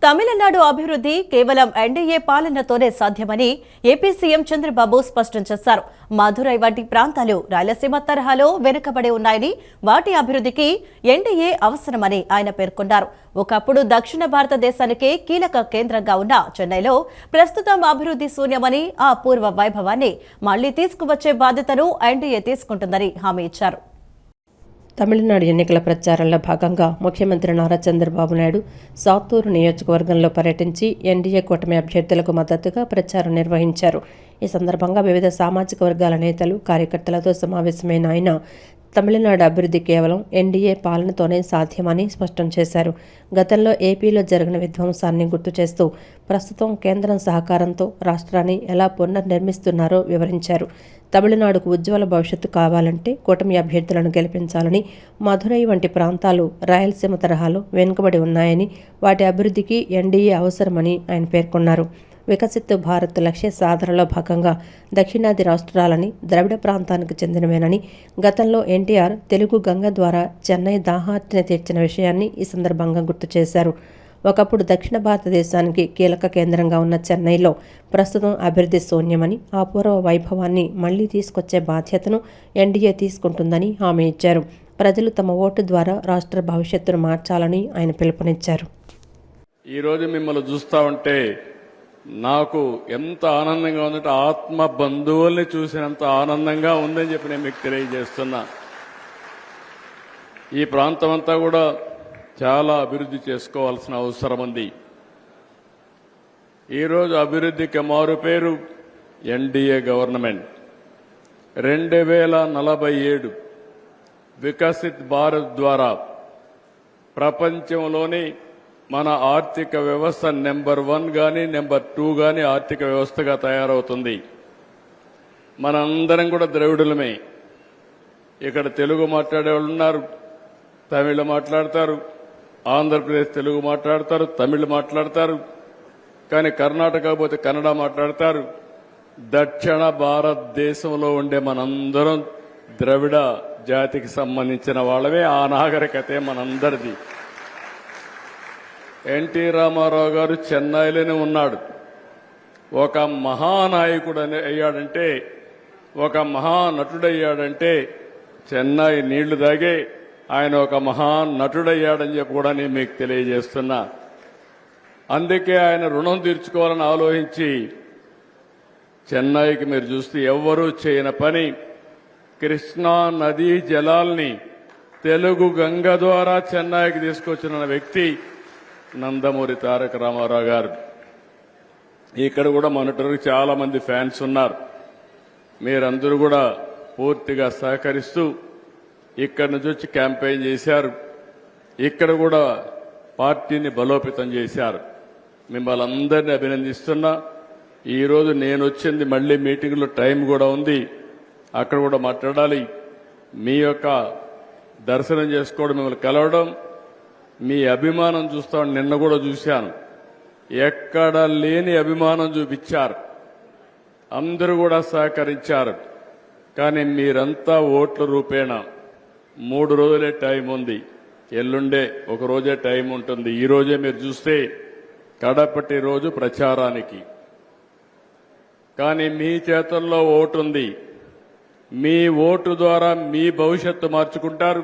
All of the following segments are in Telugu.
తమిళనాడు అభివృద్ధి కేవలం ఎన్డీఏ పాలనతోనే సాధ్యమని ఏపీ సీఎం చంద్రబాబు స్పష్టం చేశారు. మధురై వంటి ప్రాంతాలు రాయలసీమ తరహాలో వెనుకబడి ఉన్నాయని, వాటి అభివృద్ధికి ఎన్డీఏ అవసరమని ఆయన పేర్కొన్నారు. ఒకప్పుడు దక్షిణ భారతదేశానికే కీలక కేంద్రంగా ఉన్న చెన్నైలో ప్రస్తుతం అభివృద్ధి శూన్యమని, ఆ పూర్వ వైభవాన్ని మళ్లీ తీసుకువచ్చే బాధ్యతను ఎన్డీఏ తీసుకుంటుందని హామీ ఇచ్చారు. తమిళనాడు ఎన్నికల ప్రచారంలో భాగంగా ముఖ్యమంత్రి నారా చంద్రబాబు నాయుడు సాత్తూరు నియోజకవర్గంలో పర్యటించి ఎన్డీఏ కూటమి అభ్యర్థులకు మద్దతుగా ప్రచారం నిర్వహించారు. ఈ సందర్భంగా వివిధ సామాజిక వర్గాల నేతలు, కార్యకర్తలతో సమావేశమైన ఆయన తమిళనాడు అభివృద్ధి కేవలం ఎన్డీఏ పాలనతోనే సాధ్యమని స్పష్టం చేశారు. గతంలో ఏపీలో జరిగిన విధ్వంసాన్ని గుర్తు చేస్తూ ప్రస్తుతం కేంద్రం సహకారంతో రాష్ట్రాన్ని ఎలా పునర్నిర్మిస్తున్నారో వివరించారు. తమిళనాడుకు ఉజ్వల భవిష్యత్తు కావాలంటే కూటమి అభ్యర్థులను గెలిపించాలని, మధురై వంటి ప్రాంతాలు రాయలసీమ తరహాలో వెనుకబడి ఉన్నాయని, వాటి అభివృద్ధికి ఎన్డీఏ అవసరమని ఆయన పేర్కొన్నారు. వికసిత్ భారత్ లక్ష్య సాధనలో భాగంగా దక్షిణాది రాష్ట్రాలని ద్రవిడ ప్రాంతానికి చెందినవేనని, గతంలో ఎన్టీఆర్ తెలుగు గంగ ద్వారా చెన్నై దాహార్తిని తీర్చిన విషయాన్ని ఈ సందర్భంగా గుర్తు చేశారు. ఒకప్పుడు దక్షిణ భారతదేశానికి కీలక కేంద్రంగా ఉన్న చెన్నైలో ప్రస్తుతం అభివృద్ధి శూన్యమని, ఆ పూర్వ వైభవాన్ని మళ్లీ తీసుకొచ్చే బాధ్యతను ఎన్డీఏ తీసుకుంటుందని హామీ ఇచ్చారు. ప్రజలు తమ ఓటు ద్వారా రాష్ట్ర భవిష్యత్తును మార్చాలని ఆయన పిలుపునిచ్చారు. ఈరోజు మిమ్మల్ని చూస్తూ ఉంటే నాకు ఎంత ఆనందంగా ఉందంటే ఆత్మ బంధువుల్ని చూసినంత ఆనందంగా ఉందని చెప్పి నేను మీకు తెలియజేస్తున్నా. ఈ ప్రాంతం అంతా కూడా చాలా అభివృద్ధి చేసుకోవాల్సిన అవసరం ఉంది. ఈరోజు అభివృద్ధికి మారు పేరు ఎన్డీఏ గవర్నమెంట్. 2047 వికసిత్ భారత్ ద్వారా ప్రపంచంలోని మన ఆర్థిక వ్యవస్థ నెంబర్ 1 కానీ నెంబర్ 2 కానీ ఆర్థిక వ్యవస్థగా తయారవుతుంది. మనందరం కూడా ద్రవిడులమే. ఇక్కడ తెలుగు మాట్లాడే వాళ్ళు ఉన్నారు, తమిళ మాట్లాడతారు, ఆంధ్రప్రదేశ్ తెలుగు మాట్లాడతారు, తమిళ మాట్లాడతారు, కానీ కర్ణాటక పోతే కన్నడ మాట్లాడతారు. దక్షిణ భారతదేశంలో ఉండే మనందరం ద్రవిడ జాతికి సంబంధించిన వాళ్ళమే. ఆ నాగరికతే మనందరిది. ఎన్టీ రామారావు గారు చెన్నైలోనే ఉన్నాడు. ఒక మహానాయకుడు అయ్యాడంటే, ఒక మహానటుడయ్యాడంటే చెన్నై నీళ్లు తాగే ఆయన ఒక మహానటుడయ్యాడని చెప్పి కూడా నేను మీకు తెలియజేస్తున్నా. అందుకే ఆయన రుణం తీర్చుకోవాలని ఆలోచించి చెన్నైకి మీరు చూస్తే ఎవ్వరూ చేయని పని కృష్ణా నదీ జలాల్ని తెలుగు గంగ ద్వారా చెన్నైకి తీసుకొచ్చిన వ్యక్తి నందమూరి తారక రామారావు గారు. ఇక్కడ కూడా మొన్నటి చాలా మంది ఫ్యాన్స్ ఉన్నారు. మీరందరూ కూడా పూర్తిగా సహకరిస్తూ ఇక్కడి నుంచి వచ్చి క్యాంపెయిన్ చేశారు. ఇక్కడ కూడా పార్టీని బలోపేతం చేశారు. మిమ్మల్ని అందరినీ అభినందిస్తున్నా. ఈరోజు నేను వచ్చింది మళ్లీ మీటింగ్లో టైం కూడా ఉంది, అక్కడ కూడా మాట్లాడాలి. మీ యొక్క దర్శనం చేసుకోవడం, మిమ్మల్ని కలవడం, మీ అభిమానం చూస్తామని నిన్న కూడా చూశాను. ఎక్కడ లేని అభిమానం చూపించారు. అందరూ కూడా సహకరించారు. కానీ మీరంతా ఓట్ల రూపేణా 3 రోజులే టైం ఉంది. ఎల్లుండే ఒక రోజే టైం ఉంటుంది. ఈ రోజే మీరు చూస్తే కడపటి రోజు ప్రచారానికి. కానీ మీ చేతుల్లో ఓటు ఉంది. మీ ఓటు ద్వారా మీ భవిష్యత్తు మార్చుకుంటారు.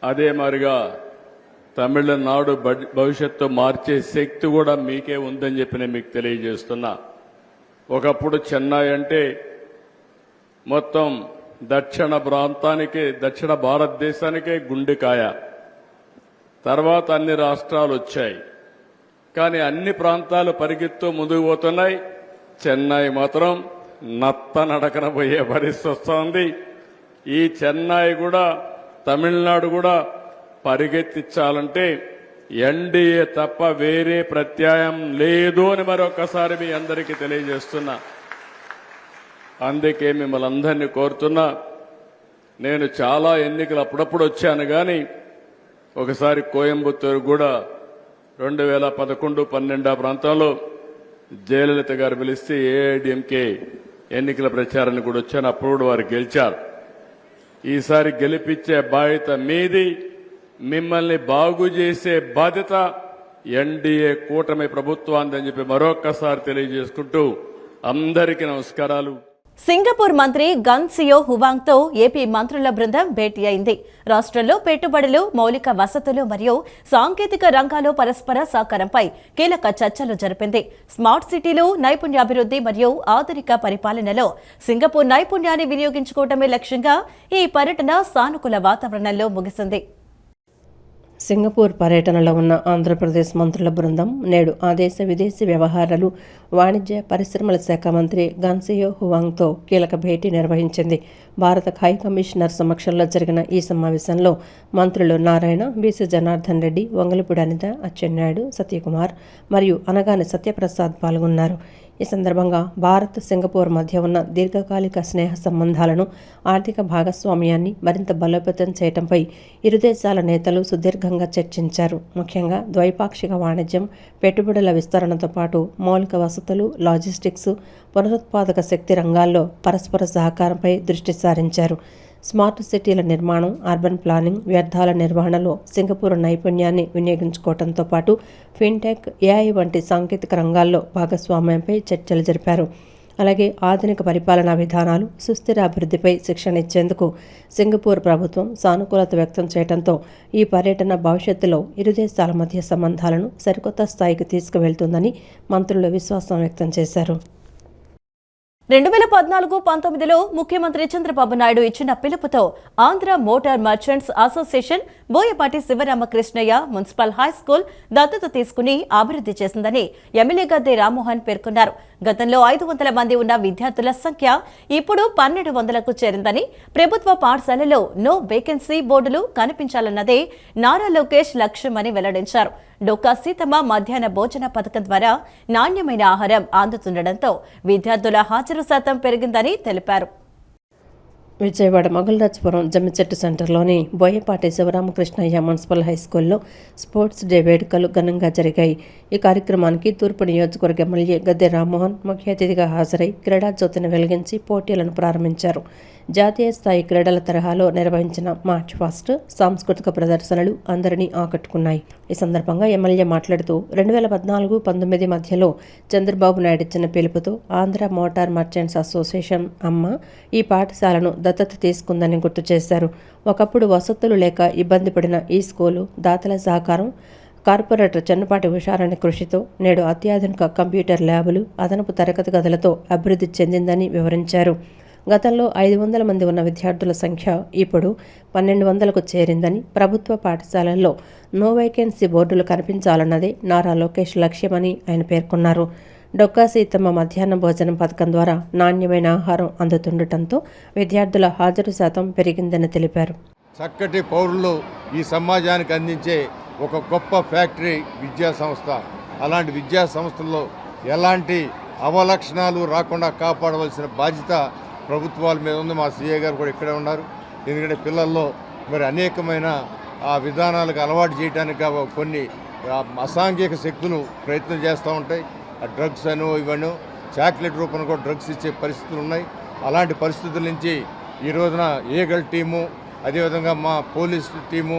అదే మాదిరిగా తమిళనాడు భవిష్యత్తు మార్చే శక్తి కూడా మీకే ఉందని చెప్పి నేను మీకు తెలియజేస్తున్నా. ఒకప్పుడు చెన్నై అంటే మొత్తం దక్షిణ ప్రాంతానికే, దక్షిణ భారతదేశానికే గుండెకాయ. తర్వాత అన్ని రాష్ట్రాలు వచ్చాయి. కానీ అన్ని ప్రాంతాలు పరిగెత్తు ముందుకు పోతున్నాయి. చెన్నై మాత్రం నత్త నడకన పోయే పరిస్థితి వస్తోంది. ఈ చెన్నై కూడా, తమిళనాడు కూడా పరిగెత్తించాలంటే ఎన్డీఏ తప్ప వేరే ప్రత్యాయం లేదు అని మరొకసారి మీ అందరికీ తెలియజేస్తున్నా. అందుకే మిమ్మల్ని అందరినీ కోరుతున్నా. నేను చాలా ఎన్నికలు అప్పుడప్పుడు వచ్చాను, కానీ ఒకసారి కోయంబత్తూరు కూడా 2011-12 ప్రాంతంలో జయలలిత గారు పిలిస్తే ఏఐడిఎంకే ఎన్నికల ప్రచారానికి కూడా వచ్చాను. అప్పుడు కూడా వారు గెలిచారు. ఈసారి గెలిపించే బాధ్యత మీది. మిమ్మల్ని బాగు చేసే బాధ్యత ఎన్డీఏ కూటమి ప్రభుత్వాన్ని అని చెప్పి మరొక్కసారి తెలియజేసుకుంటూ అందరికీ నమస్కారాలు. సింగపూర్ మంత్రి గన్ సియో హువాంగ్తో ఏపీ మంత్రుల బృందం భేటీ అయింది. రాష్ట్రంలో పెట్టుబడులు, మౌలిక వసతులు మరియు సాంకేతిక రంగాల్లో పరస్పర సహకారంపై కీలక చర్చలు జరిపింది. స్మార్ట్ సిటీలు, నైపుణ్యాభివృద్ధి మరియు ఆధునిక పరిపాలనలో సింగపూర్ నైపుణ్యాన్ని వినియోగించుకోవటమే లక్ష్యంగా ఈ పర్యటన సానుకూల వాతావరణంలో ముగిసింది. సింగపూర్ పర్యటనలో ఉన్న ఆంధ్రప్రదేశ్ మంత్రుల బృందం నేడు ఆ దేశ విదేశీ వ్యవహారాలు, వాణిజ్య పరిశ్రమల శాఖ మంత్రి గన్ సియో హువాంగ్తో కీలక భేటీ నిర్వహించింది. భారత హై కమిషనర్ సమక్షంలో జరిగిన ఈ సమావేశంలో మంత్రులు నారాయణ, బీసీ జనార్దన్ రెడ్డి, వంగలపూడి అనిత, అచ్చెన్నాయుడు, సత్యకుమార్ మరియు అనగాని సత్యప్రసాద్ పాల్గొన్నారు. ఈ సందర్భంగా భారత్, సింగపూర్ మధ్య ఉన్న దీర్ఘకాలిక స్నేహ సంబంధాలను, ఆర్థిక భాగస్వామ్యాన్ని మరింత బలోపేతం చేయడంపై ఇరు దేశాల నేతలు సుదీర్ఘంగా చర్చించారు. ముఖ్యంగా ద్వైపాక్షిక వాణిజ్యం, పెట్టుబడుల విస్తరణతో పాటు మౌలిక వసతులు, లాజిస్టిక్స్, పునరుత్పాదక శక్తి రంగాల్లో పరస్పర సహకారంపై దృష్టి సారించారు. స్మార్ట్ సిటీల నిర్మాణం, అర్బన్ ప్లానింగ్, వ్యర్థాల నిర్వహణలో సింగపూర్ నైపుణ్యాన్ని వినియోగించుకోవడంతో పాటు ఫిన్టెక్, ఏఐ వంటి సాంకేతిక రంగాల్లో భాగస్వామ్యంపై చర్చలు జరిపారు. అలాగే ఆధునిక పరిపాలనా విధానాలు, సుస్థిర అభివృద్ధిపై శిక్షణ ఇచ్చేందుకు సింగపూర్ ప్రభుత్వం సానుకూలత వ్యక్తం చేయడంతో ఈ పర్యటన భవిష్యత్తులో ఇరు దేశాల మధ్య సంబంధాలను సరికొత్త స్థాయికి తీసుకువెళ్తుందని మంత్రులు విశ్వాసం వ్యక్తం చేశారు. 2014-19లో ముఖ్యమంత్రి చంద్రబాబు నాయుడు ఇచ్చిన పిలుపుతో Andhra motor merchants association Boyapati Sivaramakrishnaiah municipal high school దత్తత తీసుకుని అభివృద్ధి చేసిందని ఎమ్మెల్యే గద్దె రామ్మోహన్ పేర్కొన్నారు. గతంలో 500 మంది ఉన్న విద్యార్థుల సంఖ్య ఇప్పుడు 1200కు చేరిందని, ప్రభుత్వ పాఠశాలలో నో వేకెన్సీ బోర్డులు కనిపించాలన్నదే నారా లోకేష్ లక్ష్యమని వెల్లడించారు. డొక్కా సీతమ్మ మధ్యాహ్న భోజన పథకం ద్వారా నాణ్యమైన ఆహారం అందుతుండటంతో విద్యార్థుల హాజరు శాతం పెరిగిందని తెలిపారు. విజయవాడ మొగల్రాజ్పురం జమ్మిచెట్టు సెంటర్లోని బోయపాటి శివరామకృష్ణయ్య మున్సిపల్ హైస్కూల్లో స్పోర్ట్స్ డే వేడుకలు ఘనంగా జరిగాయి. ఈ కార్యక్రమానికి తూర్పు నియోజకవర్గ ఎమ్మెల్యే గద్దె రామ్మోహన్ ముఖ్య అతిథిగా హాజరై క్రీడా జ్యోతిని వెలిగించి పోటీలను ప్రారంభించారు. జాతీయ స్థాయి క్రీడల తరహాలో నిర్వహించిన మార్చ్ ఫాస్ట్, సాంస్కృతిక ప్రదర్శనలు అందరినీ ఆకట్టుకున్నాయి. ఈ సందర్భంగా ఎమ్మెల్యే మాట్లాడుతూ 2014-19 మధ్యలో చంద్రబాబు నాయుడు ఇచ్చిన పిలుపుతో ఆంధ్ర మోటార్ మర్చెంట్స్ అసోసియేషన్ అమ్మ ఈ పాఠశాలను దత్తత తీసుకుందని గుర్తు చేశారు. ఒకప్పుడు వసతులు లేక ఇబ్బంది పడిన ఈ స్కూలు దాతల సహకారం, కార్పొరేటర్ చెన్నపాటి ఉషారాణి కృషితో నేడు అత్యాధునిక కంప్యూటర్ ల్యాబులు, అదనపు తరగతి గదులతో అభివృద్ధి చెందిందని వివరించారు. గతంలో 500 మంది ఉన్న విద్యార్థుల సంఖ్య ఇప్పుడు 1200కు చేరిందని, ప్రభుత్వ పాఠశాలల్లో నో వేకెన్సీ బోర్డులు కనిపించాలన్నదే నారా లోకేష్ లక్ష్యమని ఆయన పేర్కొన్నారు. డొక్కా సీతమ్మ మధ్యాహ్న భోజనం పథకం ద్వారా నాణ్యమైన ఆహారం అందుతుండటంతో విద్యార్థుల హాజరు శాతం పెరిగిందని తెలిపారు. చక్కటి పౌరులు ఈ సమాజానికి అందించే ఒక గొప్ప ఫ్యాక్టరీ విద్యా సంస్థ. అలాంటి విద్యా సంస్థల్లో ఎలాంటి అవలక్షణాలు రాకుండా కాపాడవలసిన బాధ్యత ప్రభుత్వాల మీద ఉంది. మా సీఏ గారు కూడా ఇక్కడే ఉన్నారు. ఎందుకంటే పిల్లల్లో మరి అనేకమైన ఆ విధానాలకు అలవాటు చేయడానికి కొన్ని అసాంఘిక శక్తులు ప్రయత్నం చేస్తూ ఉంటాయి. ఆ డ్రగ్స్ అను ఇవన్నీ చాక్లెట్ రూపంలో కూడా డ్రగ్స్ ఇచ్చే పరిస్థితులు ఉన్నాయి. అలాంటి పరిస్థితుల నుంచి ఈ రోజున ఏగల్ టీము, అదేవిధంగా మా పోలీస్ టీము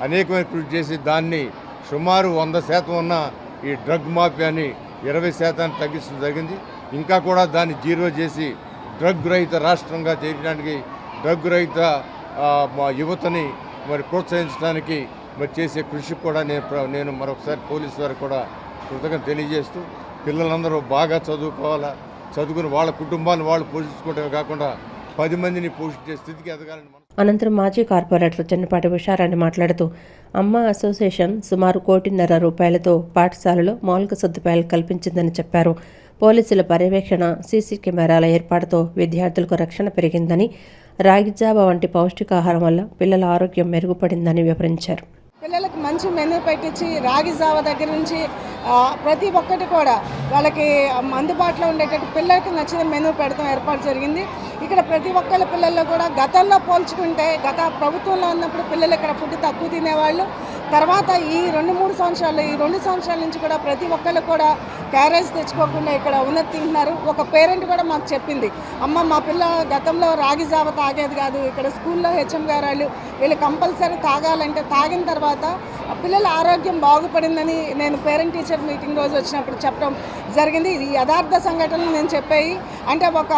అనేకమైన కృషి చేసి దాన్ని సుమారు 100% ఉన్న ఈ డ్రగ్ మాఫియాని 20% తగ్గించడం జరిగింది. ఇంకా కూడా దాన్ని జీరో చేసి డ్రగ్ రహిత రాష్ట్రంగా చేయడానికి, డ్రగ్ రహిత యువతని మరి ప్రోత్సహించడానికి మరి చేసే కృషి కూడా నేను మరొకసారి పోలీసు వారికి కూడా కృతజ్ఞత తెలియజేస్తూ, పిల్లలందరూ బాగా చదువుకోవాలా, చదువుకుని వాళ్ళ కుటుంబాన్ని వాళ్ళు పోషించుకోవడమే కాకుండా 10 మందిని పోషించే స్థితికి ఎదగాలని. అనంతరం మాజీ కార్పొరేటర్ చెన్నపాటి ఉషారాణి మాట్లాడుతూ అమ్మ అసోసియేషన్ సుమారు 1.5 కోటి రూపాయలతో పాఠశాలలో మౌలిక సదుపాయాలు కల్పించిందని చెప్పారు. పోలీసుల పర్యవేక్షణ, సీసీ కెమెరాల ఏర్పాటుతో విద్యార్థులకు రక్షణ పెరిగిందని, రాగిజావ వంటి పౌష్టికాహారం వల్ల పిల్లల ఆరోగ్యం మెరుగుపడిందని వివరించారు. పిల్లలకు మంచి మెనూ పెట్టించి రాగి జావ దగ్గర నుంచి ప్రతి ఒక్కటి కూడా వాళ్ళకి అందుబాటులో ఉండేటట్టు పిల్లలకి నచ్చిన మెనూ పెడతాం ఏర్పాటు జరిగింది. ఇక్కడ ప్రతి ఒక్కళ్ళ పిల్లల్లో కూడా గతంలో పోల్చుకుంటే గత ప్రభుత్వంలో ఉన్నప్పుడు పిల్లలు ఇక్కడ ఫుడ్ తక్కువ తినేవాళ్ళు. తర్వాత ఈ 2 సంవత్సరాల నుంచి కూడా ప్రతి ఒక్కళ్ళు కూడా క్యారేజ్ తెచ్చుకోకుండా ఇక్కడ ఉన్నది తింటున్నారు. ఒక పేరెంట్ కూడా మాకు చెప్పింది, అమ్మ మా పిల్ల గతంలో రాగి జావ తాగేది కాదు, ఇక్కడ స్కూల్లో హెచ్ఎం గారు వీళ్ళు కంపల్సరీ తాగాలంటే తాగిన తర్వాత పిల్లల ఆరోగ్యం బాగుపడిందని నేను పేరెంట్ టీచర్ మీటింగ్ రోజు వచ్చినప్పుడు చెప్పడం జరిగింది. ఇది యథార్థ సంఘటనలు నేను చెప్పాయి. అంటే ఒక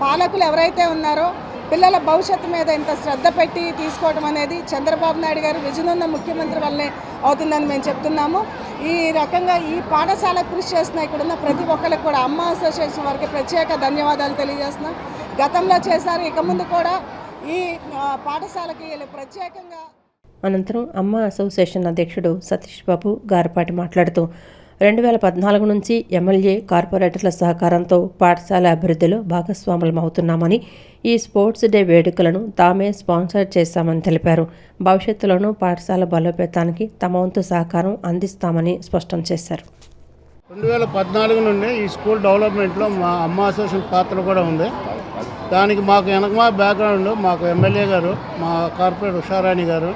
పాలకులు ఎవరైతే ఉన్నారో పిల్లల భవిష్యత్తు మీద ఇంత శ్రద్ధ పెట్టి తీసుకోవడం అనేది చంద్రబాబు నాయుడు గారు విజనున్న ముఖ్యమంత్రి వల్లే అవుతుందని మేము చెప్తున్నాము. ఈ రకంగా ఈ పాఠశాల కృషి చేస్తున్న ఇక్కడున్న ప్రతి ఒక్కరికి కూడా అమ్మ అసోసియేషన్ వారికి ప్రత్యేక ధన్యవాదాలు తెలియజేస్తున్నాం. గతంలో చేశారు, ఇక ముందు కూడా ఈ పాఠశాలకి ప్రత్యేకంగా. అనంతరం అమ్మ అసోసియేషన్ అధ్యక్షుడు సతీష్ బాబు గారపాటి మాట్లాడుతూ 2014 నుంచి ఎమ్మెల్యే కార్పొరేటర్ల సహకారంతో పాఠశాల అభివృద్ధిలో భాగస్వాములమవుతున్నామని, ఈ స్పోర్ట్స్ డే వేడుకలను తామే స్పాన్సర్ చేశామని తెలిపారు. భవిష్యత్తులోనూ పాఠశాల బలోపేతానికి తమ వంతు సహకారం అందిస్తామని స్పష్టం చేశారు. 2014 నుండి ఈ స్కూల్ డెవలప్మెంట్లో మా అమ్మ అసోసియేషన్ పాత్ర కూడా ఉంది. దానికి మాకు వెనకమా బ్యాక్గ్రౌండ్ మాకు ఎమ్మెల్యే గారు, మా కార్పొరేటర్ ఉషారాణి గారు.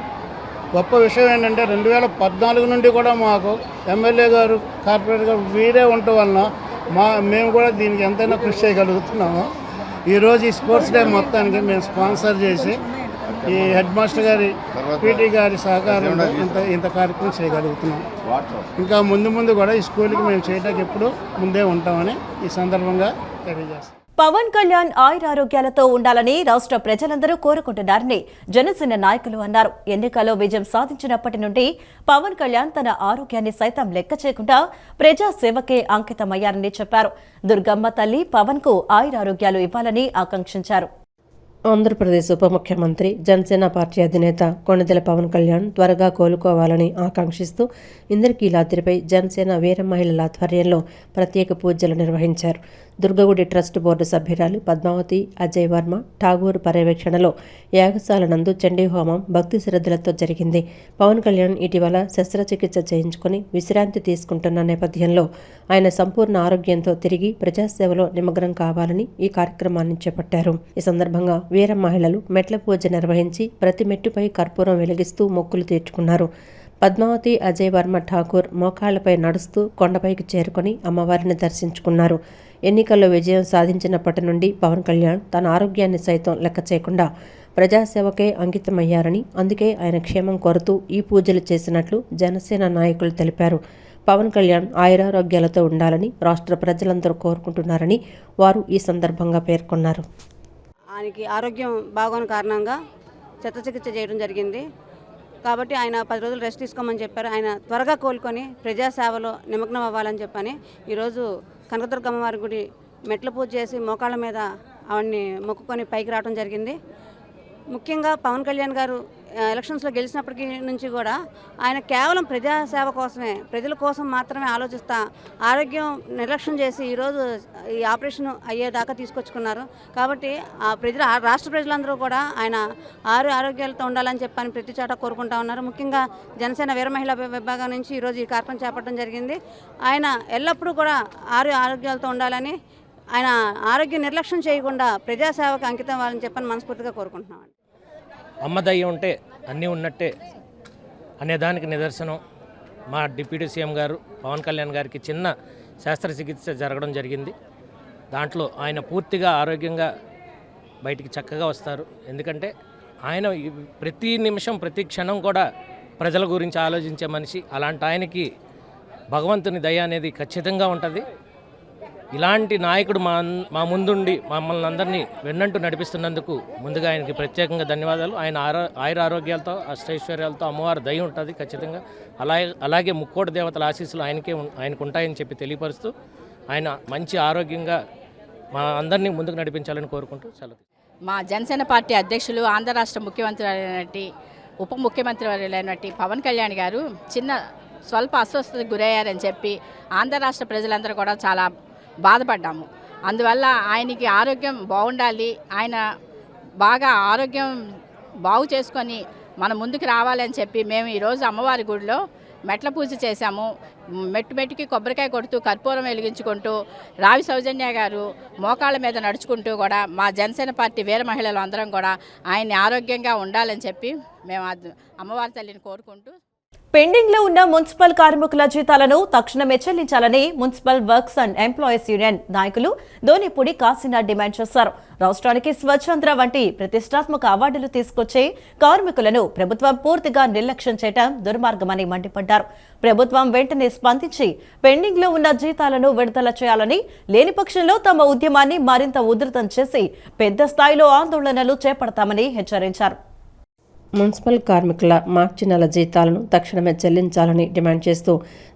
గొప్ప విషయం ఏంటంటే 2014 నుండి కూడా మాకు ఎమ్మెల్యే గారు, కార్పొరేటర్ గారు వీరే ఉండటం వలన మేము కూడా దీనికి ఎంతైనా కృషి చేయగలుగుతున్నాము. ఈరోజు ఈ స్పోర్ట్స్ డే మొత్తానికి మేము స్పాన్సర్ చేసి ఈ హెడ్ మాస్టర్ గారి, పీటీ గారి సహకారంతో ఇంత కార్యక్రమం చేయగలుగుతున్నాం. ఇంకా ముందు కూడా ఈ స్కూల్కి మేము చేయడానికి ఎప్పుడు ముందే ఉంటామని ఈ సందర్భంగా తెలియజేస్తాం. పవన్ కళ్యాణ్ ఆయురారోగ్యాలతో ఉండాలని రాష్ట్ర ప్రజలందరూ కోరుకుంటున్నారని జనసేన నాయకులు అన్నారు. ఎన్నికల్లో విజయం సాధించినప్పటి నుండి పవన్ కళ్యాణ్ తన ఆరోగ్యాన్ని సైతం లెక్క చేయకుండా ప్రజాసేవకే అంకితమయ్యారని చెప్పారు. దుర్గమ్మ తల్లి పవన్ కు ఆయురారోగ్యాలు ఇవ్వాలని ఆకాంక్షించారు. ఆంధ్రప్రదేశ్ ఉప ముఖ్యమంత్రి, జనసేన పార్టీ అధినేత కొణిదెల పవన్ కళ్యాణ్ త్వరగా కోలుకోవాలని ఆకాంక్షిస్తూ ఇంద్రకీలాద్రిపై జనసేన వీర మహిళల ఆధ్వర్యంలో ప్రత్యేక పూజలు నిర్వహించారు. దుర్గగుడి ట్రస్ట్ బోర్డు సభ్యురాలు పద్మావతి అజయ్ వర్మ ఠాగూర్ పర్యవేక్షణలో యాగశాల నందు చండీ హోమం భక్తి శ్రద్ధలతో జరిగింది. పవన్ కళ్యాణ్ ఇటీవల శస్త్రచికిత్స చేయించుకుని విశ్రాంతి తీసుకుంటున్న నేపథ్యంలో ఆయన సంపూర్ణ ఆరోగ్యంతో తిరిగి ప్రజాసేవలో నిమగ్నం కావాలని ఈ కార్యక్రమాన్ని చేపట్టారు. ఈ సందర్భంగా వీర మహిళలు మెట్ల పూజ నిర్వహించి ప్రతి మెట్టుపై కర్పూరం వెలిగిస్తూ మొక్కులు తీర్చుకున్నారు. పద్మావతి అజయ్ వర్మ ఠాకూర్ మోకాళ్లపై నడుస్తూ కొండపైకి చేరుకొని అమ్మవారిని దర్శించుకున్నారు. ఎన్నికల్లో విజయం సాధించినప్పటి నుండి పవన్ కళ్యాణ్ తన ఆరోగ్యాన్ని సైతం లెక్క చేయకుండా ప్రజాసేవకే అంకితమయ్యారని, అందుకే ఆయన క్షేమం కోరుతూ ఈ పూజలు చేసినట్లు జనసేన నాయకులు తెలిపారు. పవన్ కళ్యాణ్ ఆయురారోగ్యాలతో ఉండాలని రాష్ట్ర ప్రజలందరూ కోరుకుంటున్నారని వారు ఈ సందర్భంగా పేర్కొన్నారు. ఆయనకి ఆరోగ్యం బాగోని కారణంగా శస్త్రచికిత్స చేయడం జరిగింది. కాబట్టి ఆయన 10 రోజులు రెస్ట్ తీసుకోమని చెప్పారు. ఆయన త్వరగా కోలుకొని ప్రజాసేవలో నిమగ్నం అవ్వాలని చెప్పని ఈరోజు కనకదుర్గమ్మ వారి గుడి మెట్ల పూజ చేసి మోకాళ్ళ మీద ఆవిడ్ని మొక్కుకొని పైకి రావడం జరిగింది. ముఖ్యంగా పవన్ కళ్యాణ్ గారు ఎలక్షన్స్లో గెలిచినప్పటికీ నుంచి కూడా ఆయన కేవలం ప్రజాసేవ కోసమే, ప్రజల కోసం మాత్రమే ఆలోచిస్తా ఆరోగ్యం నిర్లక్ష్యం చేసి ఈరోజు ఈ ఆపరేషన్ అయ్యేదాకా తీసుకొచ్చుకున్నారు. కాబట్టి రాష్ట్ర ప్రజలందరూ కూడా ఆయన ఆరోగ్యాలతో ఉండాలని చెప్పని ప్రతి చోట కోరుకుంటా ఉన్నారు. ముఖ్యంగా జనసేన వీర మహిళా విభాగం నుంచి ఈరోజు ఈ కార్యక్రమం చేపట్టడం జరిగింది. ఆయన ఎల్లప్పుడూ కూడా ఆరోగ్యాలతో ఉండాలని, ఆయన ఆరోగ్య నిర్లక్ష్యం చేయకుండా ప్రజాసేవకు అంకితం అవ్వాలని చెప్పని మనస్ఫూర్తిగా కోరుకుంటున్నాం. అమ్మ దయ ఉంటే అన్నీ ఉన్నట్టే అనేదానికి నిదర్శనం మా డిప్యూటీ సీఎం గారు పవన్ కళ్యాణ్ గారికి చిన్న శస్త్రచికిత్స జరగడం జరిగింది. దాంట్లో ఆయన పూర్తిగా ఆరోగ్యంగా బయటికి చక్కగా వస్తారు. ఎందుకంటే ఆయన ప్రతి నిమిషం ప్రతి క్షణం కూడా ప్రజల గురించి ఆలోచించే మనిషి. అలాంటి ఆయనకి భగవంతుని దయ అనేది ఖచ్చితంగా ఉంటుంది. ఇలాంటి నాయకుడు మా ముందుండి మమ్మల్ని అందరినీ వెన్నంటూ నడిపిస్తున్నందుకు ముందుగా ఆయనకి ప్రత్యేకంగా ధన్యవాదాలు. ఆయన ఆయుర ఆరోగ్యాలతో అష్టైశ్వర్యాలతో అమ్మవారి దయ ఉంటుంది ఖచ్చితంగా. అలాగే ముక్కోటి దేవతల ఆశీస్సులు ఆయనకు ఉంటాయని చెప్పి తెలియపరుస్తూ ఆయన మంచి ఆరోగ్యంగా మా అందరినీ ముందుకు నడిపించాలని కోరుకుంటూ సెలవు. మా జనసేన పార్టీ అధ్యక్షులు, ఆంధ్ర రాష్ట్ర ముఖ్యమంత్రి అయినటువంటి ఉప ముఖ్యమంత్రి అయినటువంటి పవన్ కళ్యాణ్ గారు స్వల్ప అస్వస్థతకు గురయ్యారని చెప్పి ఆంధ్ర రాష్ట్ర ప్రజలందరూ కూడా చాలా బాధపడ్డాము. అందువల్ల ఆయనకి ఆరోగ్యం బాగుండాలి, ఆయన బాగా ఆరోగ్యం బాగు చేసుకొని మన ముందుకు రావాలని చెప్పి మేము ఈరోజు అమ్మవారి గుడిలో మెట్ల పూజ చేశాము. మెట్టుకి కొబ్బరికాయ కొడుతూ కర్పూరం వెలిగించుకుంటూ రావి సౌజన్య గారు మోకాళ్ళ మీద నడుచుకుంటూ కూడా మా జనసేన పార్టీ వీర మహిళలు అందరం కూడా ఆయన్ని ఆరోగ్యంగా ఉండాలని చెప్పి మేము అమ్మవారి తల్లిని కోరుకుంటూ పెండింగ్ లో ఉన్న మున్సిపల్ కార్మికుల జీతాలను తక్షణమే చెల్లించాలని municipal works and employees union నాయకులు దోనిపూడి కాశీనాథ్ డిమాండ్ చేశారు. రాష్ట్రానికి స్వచ్ఛంద్ర వంటి ప్రతిష్టాత్మక అవార్డులు తీసుకొచ్చే కార్మికులను ప్రభుత్వం పూర్తిగా నిర్లక్ష్యం చేయడం దుర్మార్గమని మండిపడ్డారు. ప్రభుత్వం వెంటనే స్పందించి పెండింగ్ లో ఉన్న జీతాలను విడుదల చేయాలని, లేని పక్షంలో తమ ఉద్యమాన్ని మరింత ఉధృతం చేసి పెద్ద స్థాయిలో ఆందోళనలు చేపడతామని హెచ్చరించారు. మున్సిపల్ కార్మికుల మార్చి నెల జీతాలను తక్షణమే చెల్లించాలని డిమాండ్ చేస్తూ